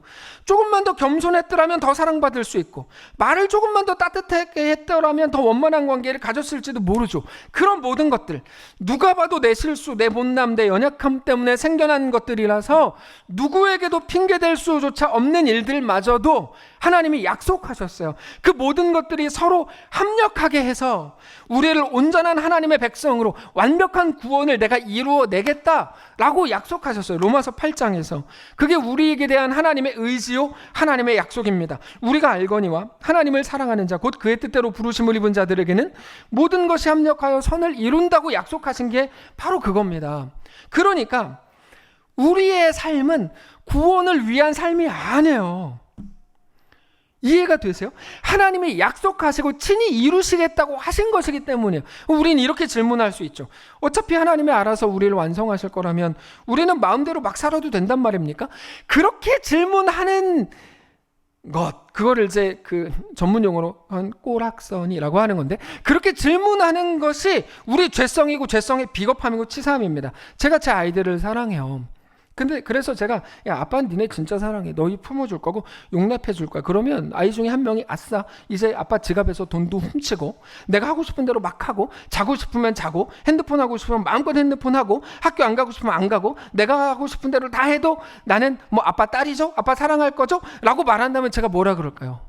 A: 조금만 더 겸손했더라면 더 사랑받을 수 있고, 말을 조금만 더 따뜻하게 했더라면 더 원만한 관계를 가졌을지도 모르죠. 그런 모든 것들, 누가 봐도 내 실수, 내 못남, 내 연약함 때문에 생겨난 것들이라서 누구에게도 핑계댈 수조차 없는 일들마저도 하나님이 약속하셨어요. 그 모든 것들이 서로 합력하게 해서 우리를 온전한 하나님의 백성으로 완벽한 구원을 내가 이루어내겠다라고 약속하셨어요. 로마서 8장에서. 그게 우리에게 대한 하나님의 의지요, 하나님의 약속입니다. 우리가 알거니와 하나님을 사랑하는 자, 곧 그의 뜻대로 부르심을 입은 자들에게는 모든 것이 합력하여 선을 이룬다고 약속하신 게 바로 그겁니다. 그러니까 우리의 삶은 구원을 위한 삶이 아니에요. 이해가 되세요? 하나님이 약속하시고 친히 이루시겠다고 하신 것이기 때문이에요. 우리는 이렇게 질문할 수 있죠. 어차피 하나님이 알아서 우리를 완성하실 거라면 우리는 마음대로 막 살아도 된단 말입니까? 그렇게 질문하는 것, 그거를 이제 그 전문 용어로 꼬락선이라고 하는 건데, 그렇게 질문하는 것이 우리 죄성이고 죄성의 비겁함이고 치사함입니다. 제가 제 아이들을 사랑해요. 근데 그래서 제가, 야, 아빠는 니네 진짜 사랑해, 너희 품어줄 거고 용납해 줄 거야. 그러면 아이 중에 한 명이 아싸, 이제 아빠 지갑에서 돈도 훔치고 내가 하고 싶은 대로 막 하고, 자고 싶으면 자고, 핸드폰 하고 싶으면 마음껏 핸드폰 하고, 학교 안 가고 싶으면 안 가고, 내가 하고 싶은 대로 다 해도 나는 뭐 아빠 딸이죠, 아빠 사랑할 거죠 라고 말한다면 제가 뭐라 그럴까요?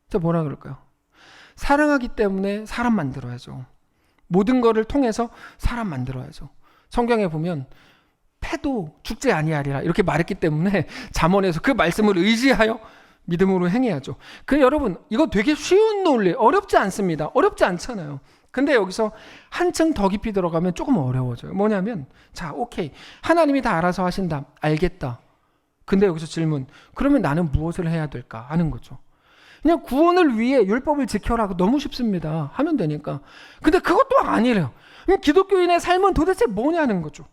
A: 제가 뭐라 그럴까요? 사랑하기 때문에 사람 만들어야죠. 모든 거를 통해서 사람 만들어야죠. 성경에 보면 패도 죽지 아니하리라 이렇게 말했기 때문에 잠언에서 그 말씀을 의지하여 믿음으로 행해야죠. 그래서 여러분, 이거 되게 쉬운 논리, 어렵지 않습니다. 어렵지 않잖아요. 근데 여기서 한층 더 깊이 들어가면 조금 어려워져요. 뭐냐면, 자, 오케이, 하나님이 다 알아서 하신다, 알겠다. 근데 여기서 질문, 그러면 나는 무엇을 해야 될까 하는 거죠. 그냥 구원을 위해 율법을 지켜라, 너무 쉽습니다. 하면 되니까. 근데 그것도 아니래요. 그럼 기독교인의 삶은 도대체 뭐냐는 거죠.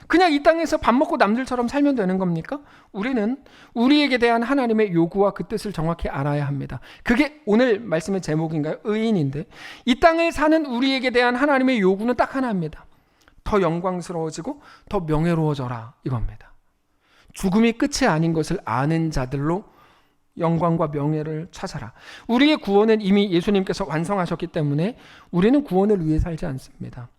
A: 그냥 이 땅에서 밥 먹고 남들처럼 살면 되는 겁니까? 우리는 우리에게 대한 하나님의 요구와 그 뜻을 정확히 알아야 합니다. 그게 오늘 말씀의 제목인가요? 의인인데, 이 땅을 사는 우리에게 대한 하나님의 요구는 딱 하나입니다. 더 영광스러워지고 더 명예로워져라, 이겁니다. 죽음이 끝이 아닌 것을 아는 자들로 영광과 명예를 찾아라. 우리의 구원은 이미 예수님께서 완성하셨기 때문에 우리는 구원을 위해 살지 않습니다.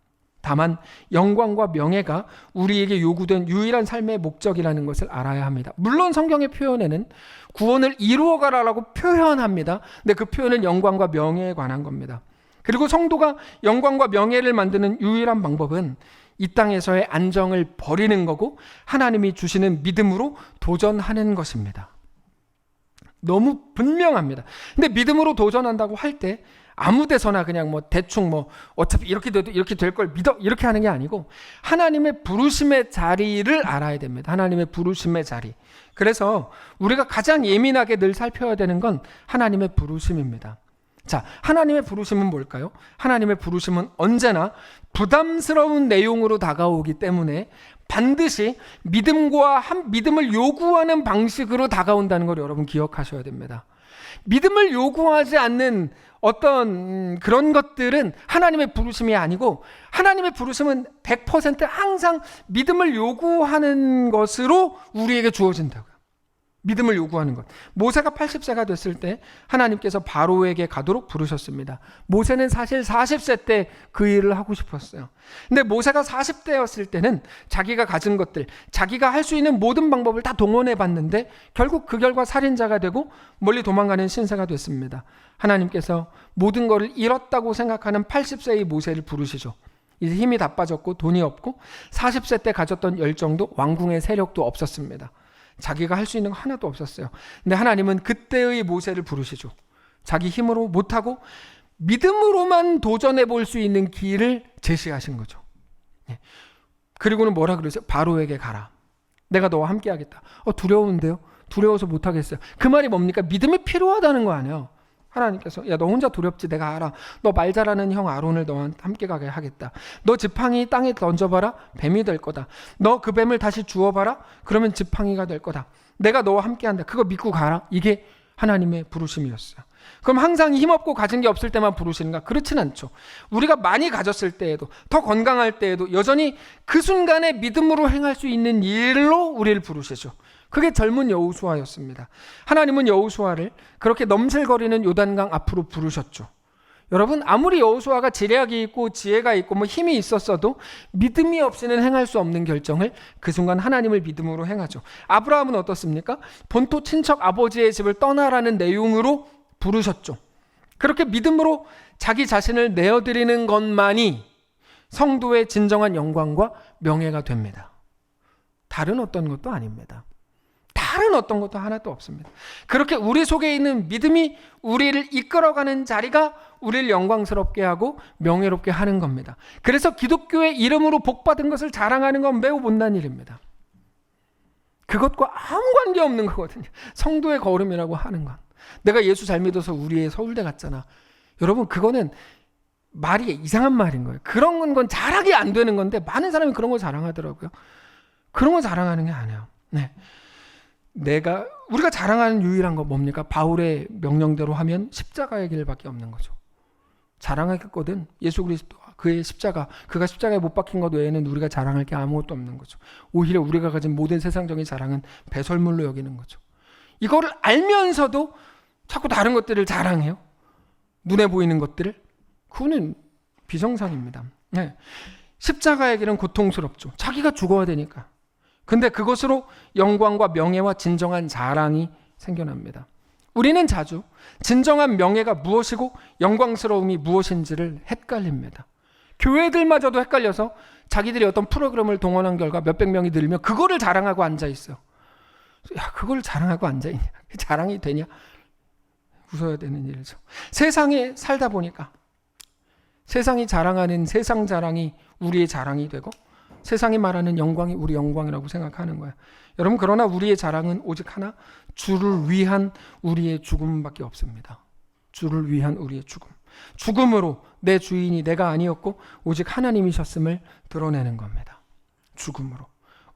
A: 다만 영광과 명예가 우리에게 요구된 유일한 삶의 목적이라는 것을 알아야 합니다. 물론 성경의 표현에는 구원을 이루어가라라고 표현합니다. 근데 그 표현은 영광과 명예에 관한 겁니다. 그리고 성도가 영광과 명예를 만드는 유일한 방법은 이 땅에서의 안정을 버리는 거고 하나님이 주시는 믿음으로 도전하는 것입니다. 너무 분명합니다. 근데 믿음으로 도전한다고 할 때 아무 데서나 그냥 뭐 대충 뭐 어차피 이렇게 돼도 이렇게 될 걸 믿어, 이렇게 하는 게 아니고 하나님의 부르심의 자리를 알아야 됩니다. 하나님의 부르심의 자리. 그래서 우리가 가장 예민하게 늘 살펴야 되는 건 하나님의 부르심입니다. 자, 하나님의 부르심은 뭘까요? 하나님의 부르심은 언제나 부담스러운 내용으로 다가오기 때문에 반드시 믿음을 요구하는 방식으로 다가온다는 걸 여러분 기억하셔야 됩니다. 믿음을 요구하지 않는 어떤 그런 것들은 하나님의 부르심이 아니고, 하나님의 부르심은 100% 항상 믿음을 요구하는 것으로 우리에게 주어진다고요. 믿음을 요구하는 것. 모세가 80세가 됐을 때 하나님께서 바로에게 가도록 부르셨습니다. 모세는 사실 40세 때 그 일을 하고 싶었어요. 근데 모세가 40대였을 때는 자기가 가진 것들, 자기가 할 수 있는 모든 방법을 다 동원해 봤는데 결국 그 결과 살인자가 되고 멀리 도망가는 신세가 됐습니다. 하나님께서 모든 것을 잃었다고 생각하는 80세의 모세를 부르시죠. 이제 힘이 다 빠졌고 돈이 없고 40세 때 가졌던 열정도 왕궁의 세력도 없었습니다. 자기가 할 수 있는 거 하나도 없었어요. 근데 하나님은 그때의 모세를 부르시죠. 자기 힘으로 못하고 믿음으로만 도전해 볼 수 있는 길을 제시하신 거죠. 그리고는 뭐라 그러세요? 바로에게 가라. 내가 너와 함께 하겠다. 두려운데요? 두려워서 못하겠어요. 그 말이 뭡니까? 믿음이 필요하다는 거 아니에요. 하나님께서, 야, 너 혼자 두렵지? 내가 알아. 너 말 잘하는 형 아론을 너와 함께 가게 하겠다. 너 지팡이 땅에 던져봐라. 뱀이 될 거다. 너 그 뱀을 다시 주워봐라. 그러면 지팡이가 될 거다. 내가 너와 함께 한다. 그거 믿고 가라. 이게 하나님의 부르심이었어요. 그럼 항상 힘없고 가진 게 없을 때만 부르시는가? 그렇진 않죠. 우리가 많이 가졌을 때에도, 더 건강할 때에도 여전히 그 순간에 믿음으로 행할 수 있는 일로 우리를 부르시죠. 그게 젊은 여호수아였습니다. 하나님은 여호수아를 그렇게 넘실거리는 요단강 앞으로 부르셨죠. 여러분, 아무리 여호수아가 지략이 있고 지혜가 있고 힘이 있었어도 믿음이 없이는 행할 수 없는 결정을 그 순간 하나님을 믿음으로 행하죠. 아브라함은 어떻습니까? 본토 친척 아버지의 집을 떠나라는 내용으로 부르셨죠. 그렇게 믿음으로 자기 자신을 내어드리는 것만이 성도의 진정한 영광과 명예가 됩니다. 다른 어떤 것도 아닙니다. 다른 어떤 것도 하나도 없습니다. 그렇게 우리 속에 있는 믿음이 우리를 이끌어가는 자리가 우리를 영광스럽게 하고 명예롭게 하는 겁니다. 그래서 기독교의 이름으로 복받은 것을 자랑하는 건 매우 못난 일입니다. 그것과 아무 관계없는 거거든요. 성도의 거름이라고 하는 건. 내가 예수 잘 믿어서 우리의 서울대 갔잖아. 여러분, 그거는 말이 이상한 말인 거예요. 그런 건 자랑이 안 되는 건데 많은 사람이 그런 걸 자랑하더라고요. 그런 거 자랑하는 게 아니에요. 네. 우리가 자랑하는 유일한 거 뭡니까? 바울의 명령대로 하면 십자가의 길밖에 없는 거죠. 자랑하겠거든 예수 그리스도 그의 십자가, 그가 십자가에 못 박힌 것 외에는 우리가 자랑할 게 아무것도 없는 거죠. 오히려 우리가 가진 모든 세상적인 자랑은 배설물로 여기는 거죠. 이거를 알면서도 자꾸 다른 것들을 자랑해요. 눈에 보이는 것들을. 그거는 비정상입니다. 네. 십자가의 길은 고통스럽죠. 자기가 죽어야 되니까. 근데 그것으로 영광과 명예와 진정한 자랑이 생겨납니다. 우리는 자주 진정한 명예가 무엇이고 영광스러움이 무엇인지를 헷갈립니다. 교회들마저도 헷갈려서 자기들이 어떤 프로그램을 동원한 결과 몇백 명이 들으면 그거를 자랑하고 앉아있어요. 야, 그걸 자랑하고 앉아있냐? 자랑이 되냐? 웃어야 되는 일이죠. 세상에 살다 보니까 세상이 자랑하는 세상 자랑이 우리의 자랑이 되고 세상이 말하는 영광이 우리 영광이라고 생각하는 거야. 여러분, 그러나 우리의 자랑은 오직 하나, 주를 위한 우리의 죽음밖에 없습니다. 주를 위한 우리의 죽음. 죽음으로 내 주인이 내가 아니었고 오직 하나님이셨음을 드러내는 겁니다. 죽음으로.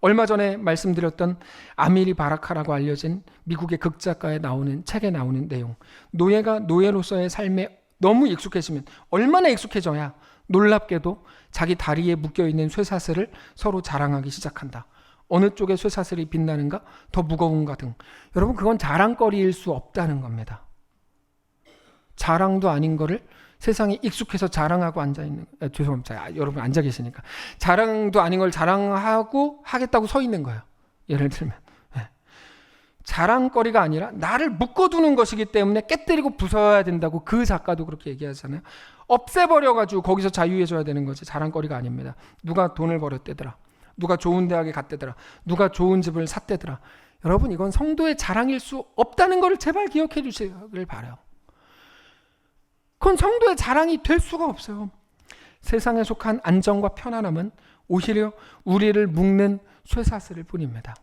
A: 얼마 전에 말씀드렸던 아미리 바라카라고 알려진 미국의 극작가에 나오는 책에 나오는 내용. 노예가 노예로서의 삶에 너무 익숙해지면, 얼마나 익숙해져야 놀랍게도 자기 다리에 묶여있는 쇠사슬을 서로 자랑하기 시작한다. 어느 쪽에 쇠사슬이 빛나는가, 더 무거운가 등. 여러분, 그건 자랑거리일 수 없다는 겁니다. 자랑도 아닌 거를 세상에 익숙해서 자랑하고 앉아있는, 죄송합니다. 여러분 앉아 계시니까. 자랑도 아닌 걸 자랑하고 하겠다고 서 있는 거예요. 예를 들면. 자랑거리가 아니라 나를 묶어두는 것이기 때문에 깨뜨리고 부숴야 된다고 그 작가도 그렇게 얘기하잖아요. 없애버려가지고 거기서 자유해져야 되는 거지. 자랑거리가 아닙니다. 누가 돈을 벌었대더라. 누가 좋은 대학에 갔대더라. 누가 좋은 집을 샀대더라. 여러분, 이건 성도의 자랑일 수 없다는 걸 제발 기억해 주시길 바라요. 그건 성도의 자랑이 될 수가 없어요. 세상에 속한 안정과 편안함은 오히려 우리를 묶는 쇠사슬일 뿐입니다.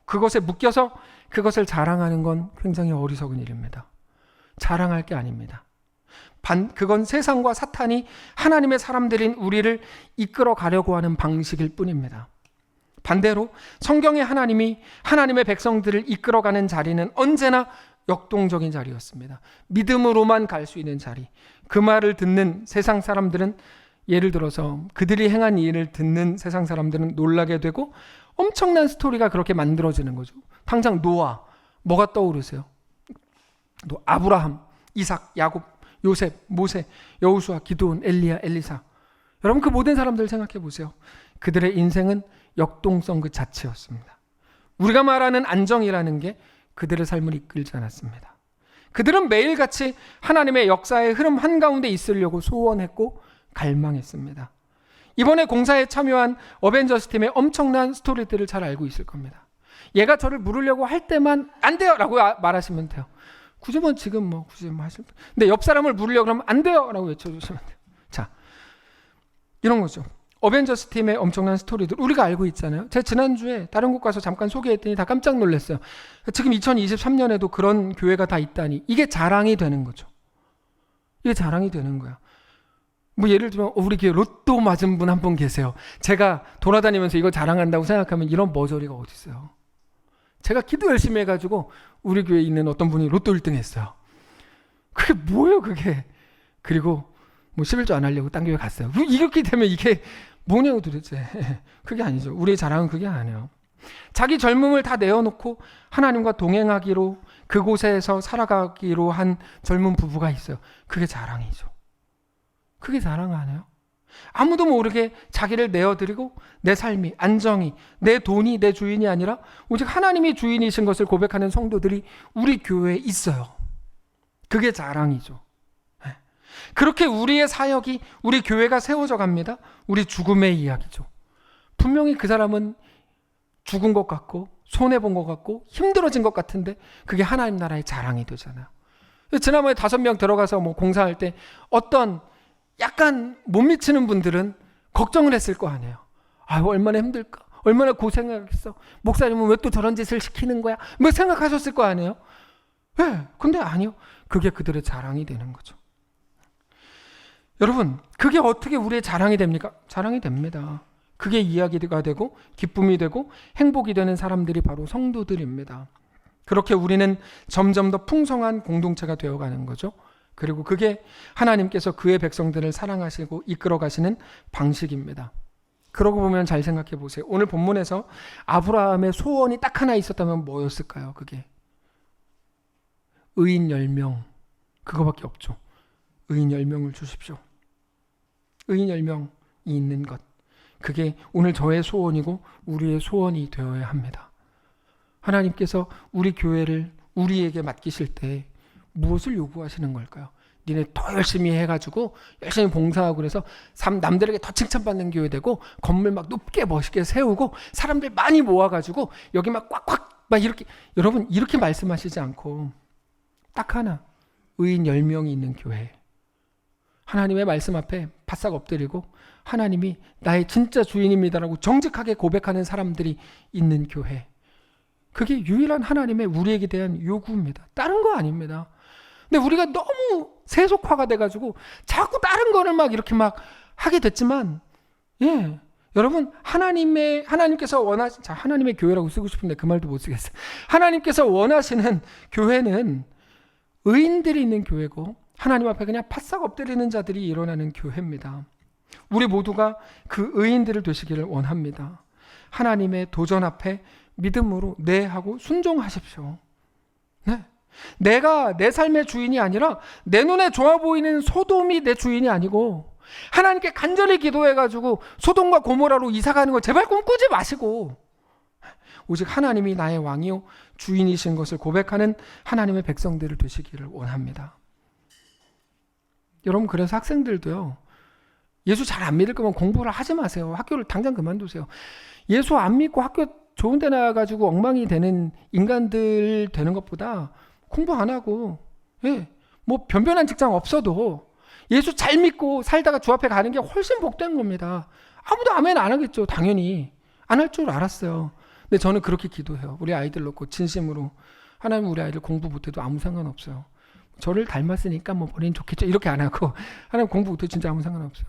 A: 그것에 묶여서 그것을 자랑하는 건 굉장히 어리석은 일입니다. 자랑할 게 아닙니다. 그건 세상과 사탄이 하나님의 사람들인 우리를 이끌어 가려고 하는 방식일 뿐입니다. 반대로 성경의 하나님이 하나님의 백성들을 이끌어가는 자리는 언제나 역동적인 자리였습니다. 믿음으로만 갈 수 있는 자리. 그 말을 듣는 세상 사람들은, 예를 들어서 그들이 행한 일을 듣는 세상 사람들은 놀라게 되고 엄청난 스토리가 그렇게 만들어지는 거죠. 당장 노아, 뭐가 떠오르세요? 아브라함, 이삭, 야곱, 요셉, 모세, 여호수아, 기드온, 엘리야, 엘리사. 여러분, 그 모든 사람들 생각해 보세요. 그들의 인생은 역동성 그 자체였습니다. 우리가 말하는 안정이라는 게 그들의 삶을 이끌지 않았습니다. 그들은 매일같이 하나님의 역사의 흐름 한가운데 있으려고 소원했고 갈망했습니다. 이번에 공사에 참여한 어벤져스 팀의 엄청난 스토리들을 잘 알고 있을 겁니다. 얘가 저를 물으려고 할 때만 안 돼요 라고 말하시면 돼요. 굳이 지금 하실 분. 근데 옆 사람을 물으려고 그러면 안 돼요 라고 외쳐주시면 돼요. 자, 이런 거죠. 어벤져스 팀의 엄청난 스토리들 우리가 알고 있잖아요. 제가 지난주에 다른 곳 가서 잠깐 소개했더니 다 깜짝 놀랐어요. 지금 2023년에도 그런 교회가 다 있다니. 이게 자랑이 되는 거죠. 이게 자랑이 되는 거야. 예를 들면 우리 교회 로또 맞은 분 한 분 계세요. 제가 돌아다니면서 이거 자랑한다고 생각하면 이런 머저리가 어디 있어요. 제가 기도 열심히 해가지고 우리 교회에 있는 어떤 분이 로또 1등 했어요. 그게 뭐예요, 그게? 그리고 뭐 11조 안 하려고 딴 교회 갔어요. 이렇게 되면 이게 뭐냐고 도대체. 그게 아니죠. 우리의 자랑은 그게 아니에요. 자기 젊음을 다 내어놓고 하나님과 동행하기로 그곳에서 살아가기로 한 젊은 부부가 있어요. 그게 자랑이죠. 그게 자랑 아니에요? 아무도 모르게 자기를 내어드리고 내 삶이, 안정이, 내 돈이 내 주인이 아니라 오직 하나님이 주인이신 것을 고백하는 성도들이 우리 교회에 있어요. 그게 자랑이죠. 그렇게 우리의 사역이, 우리 교회가 세워져 갑니다. 우리 죽음의 이야기죠. 분명히 그 사람은 죽은 것 같고 손해본 것 같고 힘들어진 것 같은데 그게 하나님 나라의 자랑이 되잖아요. 지난번에 5명 들어가서 뭐 공사할 때 어떤 약간 못 미치는 분들은 걱정을 했을 거 아니에요. 아유, 얼마나 힘들까? 얼마나 고생하겠어? 목사님은 왜 또 저런 짓을 시키는 거야? 뭐 생각하셨을 거 아니에요? 네, 근데 아니요. 그게 그들의 자랑이 되는 거죠. 여러분, 그게 어떻게 우리의 자랑이 됩니까? 자랑이 됩니다. 그게 이야기가 되고 기쁨이 되고 행복이 되는 사람들이 바로 성도들입니다. 그렇게 우리는 점점 더 풍성한 공동체가 되어가는 거죠. 그리고 그게 하나님께서 그의 백성들을 사랑하시고 이끌어 가시는 방식입니다. 그러고 보면 잘 생각해 보세요. 오늘 본문에서 아브라함의 소원이 딱 하나 있었다면 뭐였을까요? 그게 의인 10명, 그거밖에 없죠. 의인 10명을 주십시오. 의인 10명이 있는 것, 그게 오늘 저의 소원이고 우리의 소원이 되어야 합니다. 하나님께서 우리 교회를 우리에게 맡기실 때 무엇을 요구하시는 걸까요? 니네 더 열심히 해가지고 열심히 봉사하고 그래서 남들에게 더 칭찬받는 교회 되고 건물 막 높게 멋있게 세우고 사람들 많이 모아가지고 여기 막 꽉꽉 막 이렇게, 여러분 이렇게 말씀하시지 않고 딱 하나, 의인 10명이 있는 교회, 하나님의 말씀 앞에 바싹 엎드리고 하나님이 나의 진짜 주인입니다라고 정직하게 고백하는 사람들이 있는 교회, 그게 유일한 하나님의 우리에게 대한 요구입니다. 다른 거 아닙니다. 근데 우리가 너무 세속화가 돼가지고 자꾸 다른 거를 막 이렇게 막 하게 됐지만, 여러분 하나님께서 원하신, 하나님의 교회라고 쓰고 싶은데 그 말도 못 쓰겠어요. 하나님께서 원하시는 교회는 의인들이 있는 교회고 하나님 앞에 그냥 바싹 엎드리는 자들이 일어나는 교회입니다. 우리 모두가 그 의인들을 되시기를 원합니다. 하나님의 도전 앞에 믿음으로 네 하고 순종하십시오. 네. 내가 내 삶의 주인이 아니라 내 눈에 좋아 보이는 소돔이 내 주인이 아니고 하나님께 간절히 기도해가지고 소돔과 고모라로 이사가는 걸 제발 꿈꾸지 마시고 오직 하나님이 나의 왕이요 주인이신 것을 고백하는 하나님의 백성들을 되시기를 원합니다. 여러분, 그래서 학생들도요, 예수 잘 안 믿을 거면 공부를 하지 마세요. 학교를 당장 그만두세요. 예수 안 믿고 학교 좋은 데 나와가지고 엉망이 되는 인간들 되는 것보다 공부 안 하고, 뭐 변변한 직장 없어도 예수 잘 믿고 살다가 주 앞에 가는 게 훨씬 복된 겁니다. 아무도 아멘 안 하겠죠. 당연히 안 할 줄 알았어요. 근데 저는 그렇게 기도해요. 우리 아이들 놓고 진심으로, 하나님 우리 아이들 공부 못해도 아무 상관없어요. 저를 닮았으니까 뭐 버리면 좋겠죠. 이렇게 안 하고, 하나님 공부 못해도 진짜 아무 상관없어요.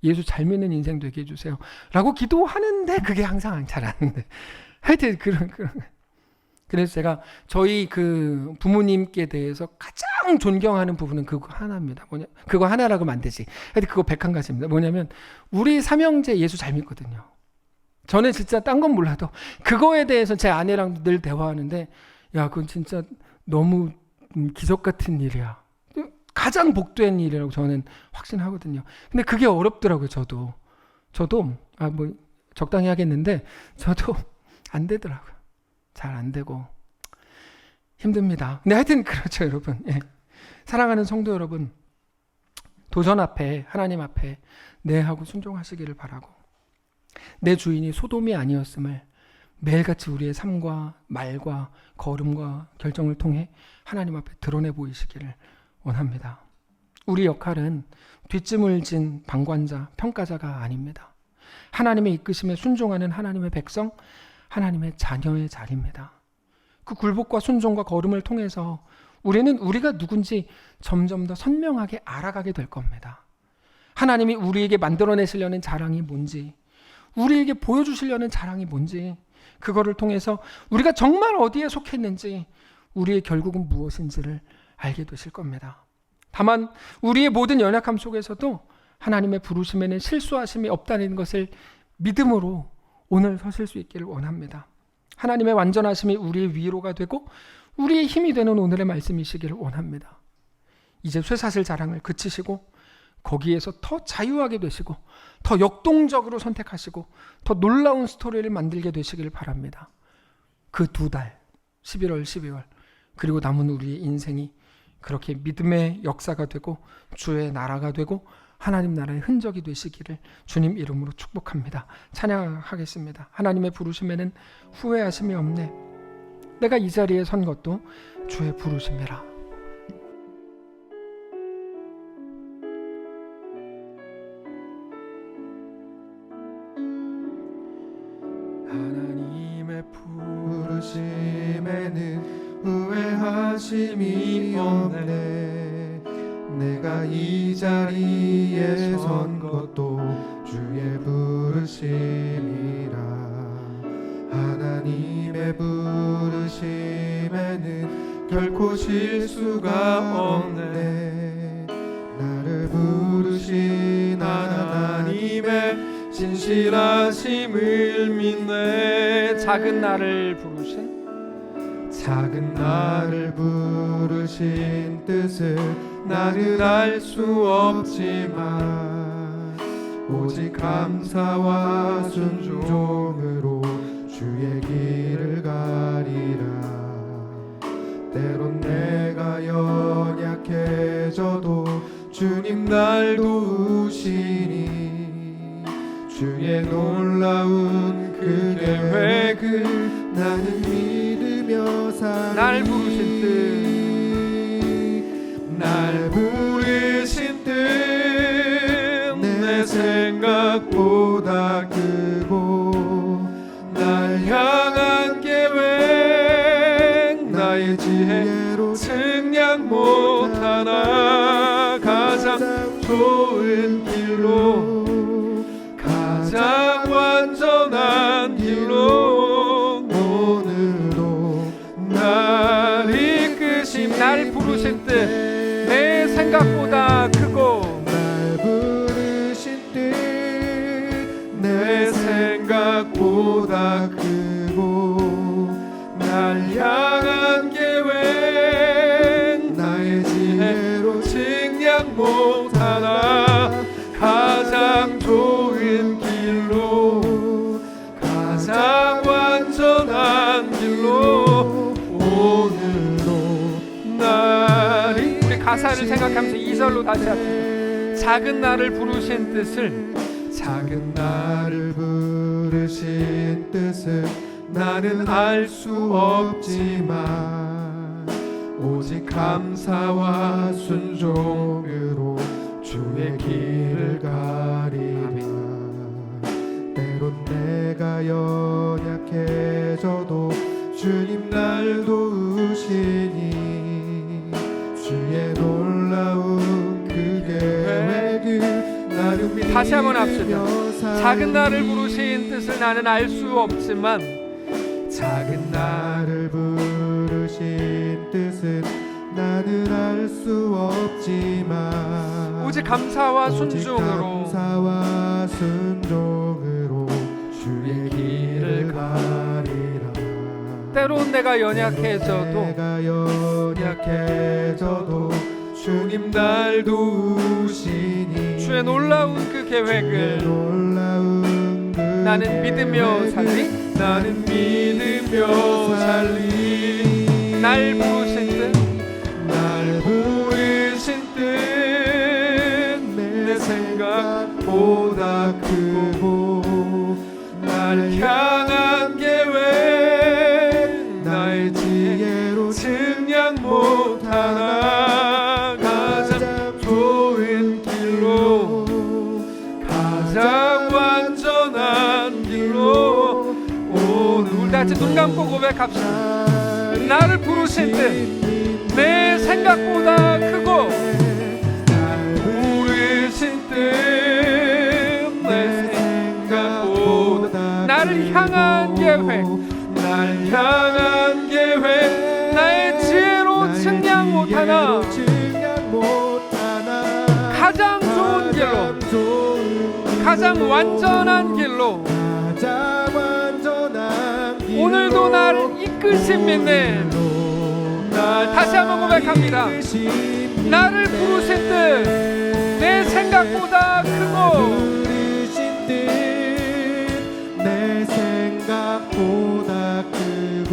A: 예수 잘 믿는 인생 되게 해주세요 라고 기도하는데 그게 항상 잘 안 돼. 하여튼 그런. 그래서 제가 저희 그 부모님께 대해서 가장 존경하는 부분은 그거 하나입니다. 그거 하나라고 하면 안 되지. 하여튼 그거 101가지입니다. 뭐냐면 우리 삼형제 예수 잘 믿거든요. 저는 진짜 딴 건 몰라도 그거에 대해서 제 아내랑 늘 대화하는데, 야, 그건 진짜 너무 기적 같은 일이야. 가장 복된 일이라고 저는 확신하거든요. 근데 그게 어렵더라고요. 저도 뭐 적당히 하겠는데 저도 안 되더라고요. 잘 안 되고 힘듭니다. 근데 하여튼 그렇죠, 여러분. 사랑하는 성도 여러분, 도전 앞에 하나님 앞에 네 하고 순종하시기를 바라고, 내 주인이 소돔이 아니었음을 매일같이 우리의 삶과 말과 걸음과 결정을 통해 하나님 앞에 드러내 보이시기를 원합니다. 우리 역할은 뒷짐을 진 방관자, 평가자가 아닙니다. 하나님의 이끄심에 순종하는 하나님의 백성, 하나님의 자녀의 자리입니다. 그 굴복과 순종과 걸음을 통해서 우리는 우리가 누군지 점점 더 선명하게 알아가게 될 겁니다. 하나님이 우리에게 만들어내시려는 자랑이 뭔지, 우리에게 보여주시려는 자랑이 뭔지, 그거를 통해서 우리가 정말 어디에 속했는지, 우리의 결국은 무엇인지를 알게 되실 겁니다. 다만 우리의 모든 연약함 속에서도 하나님의 부르심에는 실수하심이 없다는 것을 믿음으로 오늘 서실 수 있기를 원합니다. 하나님의 완전하심이 우리의 위로가 되고 우리의 힘이 되는 오늘의 말씀이시기를 원합니다. 이제 쇠사슬 자랑을 그치시고 거기에서 더 자유하게 되시고 더 역동적으로 선택하시고 더 놀라운 스토리를 만들게 되시기를 바랍니다. 그 2달 11월 12월 그리고 남은 우리의 인생이 그렇게 믿음의 역사가 되고 주의 나라가 되고 하나님 나라의 흔적이 되시기를 주님 이름으로 축복합니다. 찬양하겠습니다. 하나님의 부르심에는 후회하심이 없네. 내가 이 자리에 선 것도 주의 부르심이라.
B: 하나님의 부르심에는 후회하심이 없네. 내가 이 자리에 선 것도 주의 부르심이라. 하나님의 부르심에는 결코 실수가 없네. 나를 부르신 하나님의 진실하심을 믿네.
A: 작은 나를 부르신
B: 뜻을 나는 알 수 없지만 오직 감사와 순종으로 주의 길을 가리라. 때론 내가 연약해져도 주님 날 도우시니 주의 놀라운 그 계획을 나는 믿으며 살리.
A: 날 부르신 뜻
B: 날 부르신 뜻 내 생각보다 크고 날 향한 계획 나의 지혜로 측량 못하나. 가장 좋은 길로 가장 완전한 길로 오늘도 날 이끄심.
A: 날 부르신 뜻 내 생각보다 크고
B: 날 부르신 뜻 내 생각보다 크고 날 향한 계획 나의 지혜로 측량 못하나. 가장 좋은 길로 가장 완전한 길로 오늘도 나를.
A: 우리 가사를 생각하면서 2절로 다시 합시다. 작은 나를 부르신 뜻을
B: 작은 나를 부르신 뜻을 나는 알 수 없지만 오직 감사와 순종으로 주의 길을 가리라. 때론 내가 연약해져도 주님 날 도우시니 주의 놀라운 그 계획을 나는 믿으며
A: 다시 한번 합시다.
B: 살리.
A: 작은 나를 부르신 뜻을 나는 알 수 없지만
B: 작은 나를 부르신 뜻은 나는 알 수 없지만
A: 오직 감사와
B: 오직
A: 순종으로
B: 감사와 순종으로 주의 길을 가리라.
A: 때론 내가 연약해져도
B: 내가 연약해져도 주님 날 도우시니
A: 주의 놀라운 그
B: 주의
A: 계획을
B: 놀라운 그
A: 나는 믿으며
B: 계획을
A: 살리.
B: 나는 믿으며 살리.
A: 날 부르신 뜻
B: 날 부르신 뜻 내 생각보다 크고 날 향한 계획 나의 지혜로 측량 못하나. 가장 좋은 길로 가장 완전한 길로 오늘
A: 우리 다 같이 눈 감고 고백합시다. 나를 부르신 뜻 내 생각보다 크고
B: 날 부르신 뜻 내 생각보다
A: 나를 향한 계획
B: 날 향한 계획
A: 나의 지혜로 측량 못하나.
B: 측량 못하나.
A: 가장 좋은 길로, 가장 완전한 길로 오늘도 나를 이끄십니다. 다시 한번 고백합니다. 나를 부르신 뜻 내 생각보다 크고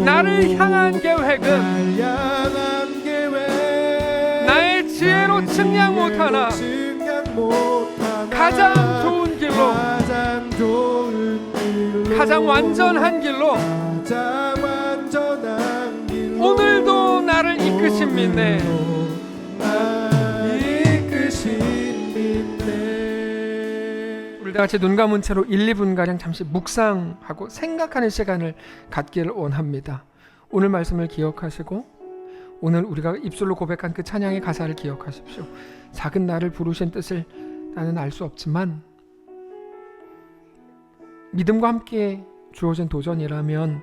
A: 나를 향한 계획은 나의 지혜로 측량 못하나 가장 좋은 길로, 가장 완전한 길로 오늘도 나를 이끄십니다. 우리 다 같이 눈 감은 채로 1, 2분가량 잠시 묵상하고 생각하는 시간을 갖기를 원합니다. 오늘 말씀을 기억하시고 오늘 우리가 입술로 고백한 그 찬양의 가사를 기억하십시오. 작은 나를 부르신 뜻을 나는 알 수 없지만 믿음과 함께 주어진 도전이라면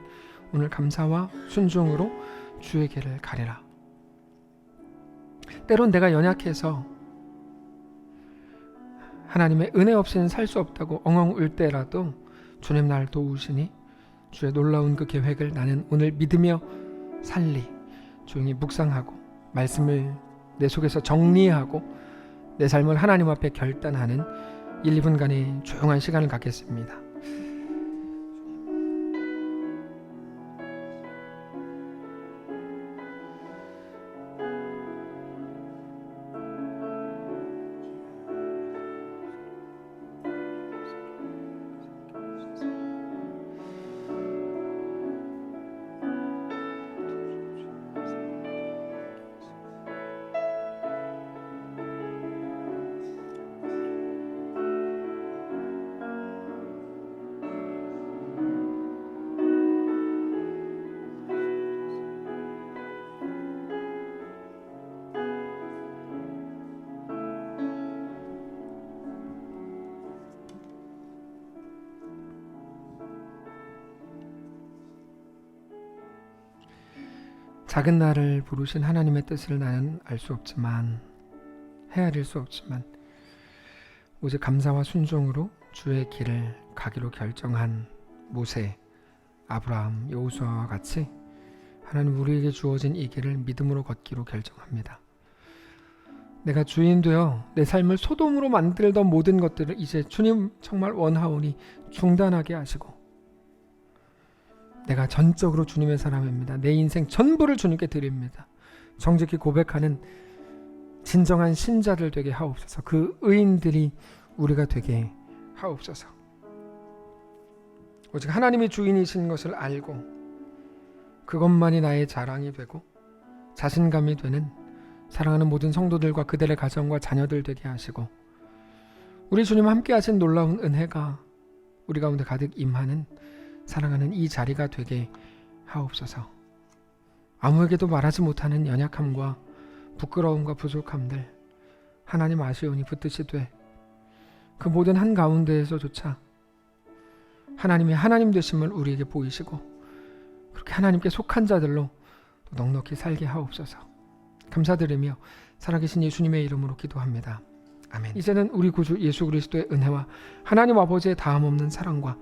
A: 오늘 감사와 순종으로 주의 길을 가리라. 때론 내가 연약해서 하나님의 은혜 없이는 살 수 없다고 엉엉 울 때라도 주님 나를 도우시니 주의 놀라운 그 계획을 나는 오늘 믿으며 살리. 조용히 묵상하고 말씀을 내 속에서 정리하고 내 삶을 하나님 앞에 결단하는 1, 2분간의 조용한 시간을 갖겠습니다. 작은 나를 부르신 하나님의 뜻을 나는 알 수 없지만, 헤아릴 수 없지만 오직 감사와 순종으로 주의 길을 가기로 결정한 모세, 아브라함, 여호수아와 같이 하나님 우리에게 주어진 이 길을 믿음으로 걷기로 결정합니다. 내가 주인 되어 내 삶을 소돔으로 만들던 모든 것들을 이제 주님 정말 원하오니 중단하게 하시고 내가 전적으로 주님의 사람입니다. 내 인생 전부를 주님께 드립니다. 정직히 고백하는 진정한 신자들 되게 하옵소서. 그 의인들이 우리가 되게 하옵소서. 오직 하나님이 주인이신 것을 알고 그것만이 나의 자랑이 되고 자신감이 되는 사랑하는 모든 성도들과 그들의 가정과 자녀들 되게 하시고 우리 주님 함께 하신 놀라운 은혜가 우리 가운데 가득 임하는 사랑하는 이 자리가 되게 하옵소서. 아무에게도 말하지 못하는 연약함과 부끄러움과 부족함들 하나님 아시오니 붙드시되 그 모든 한가운데에서조차 하나님의 하나님 되심을 우리에게 보이시고 그렇게 하나님께 속한 자들로 넉넉히 살게 하옵소서. 감사드리며 살아계신 예수님의 이름으로 기도합니다. 아멘. 이제는 우리 구주 예수 그리스도의 은혜와 하나님 아버지의 다함없는 사랑과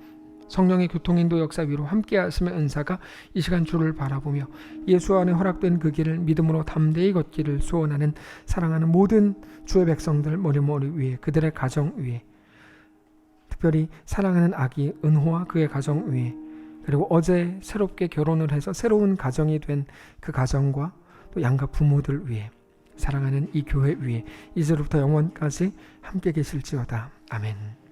A: 성령의 교통인도 역사 위로 함께 하심의 은사가 이 시간 주를 바라보며 예수 안에 허락된 그 길을 믿음으로 담대히 걷기를 소원하는 사랑하는 모든 주의 백성들 머리머리 위에 그들의 가정 위에 특별히 사랑하는 아기 은호와 그의 가정 위에 그리고 어제 새롭게 결혼을 해서 새로운 가정이 된 그 가정과 또 양가 부모들 위에 사랑하는 이 교회 위에 이제로부터 영원까지 함께 계실지어다. 아멘.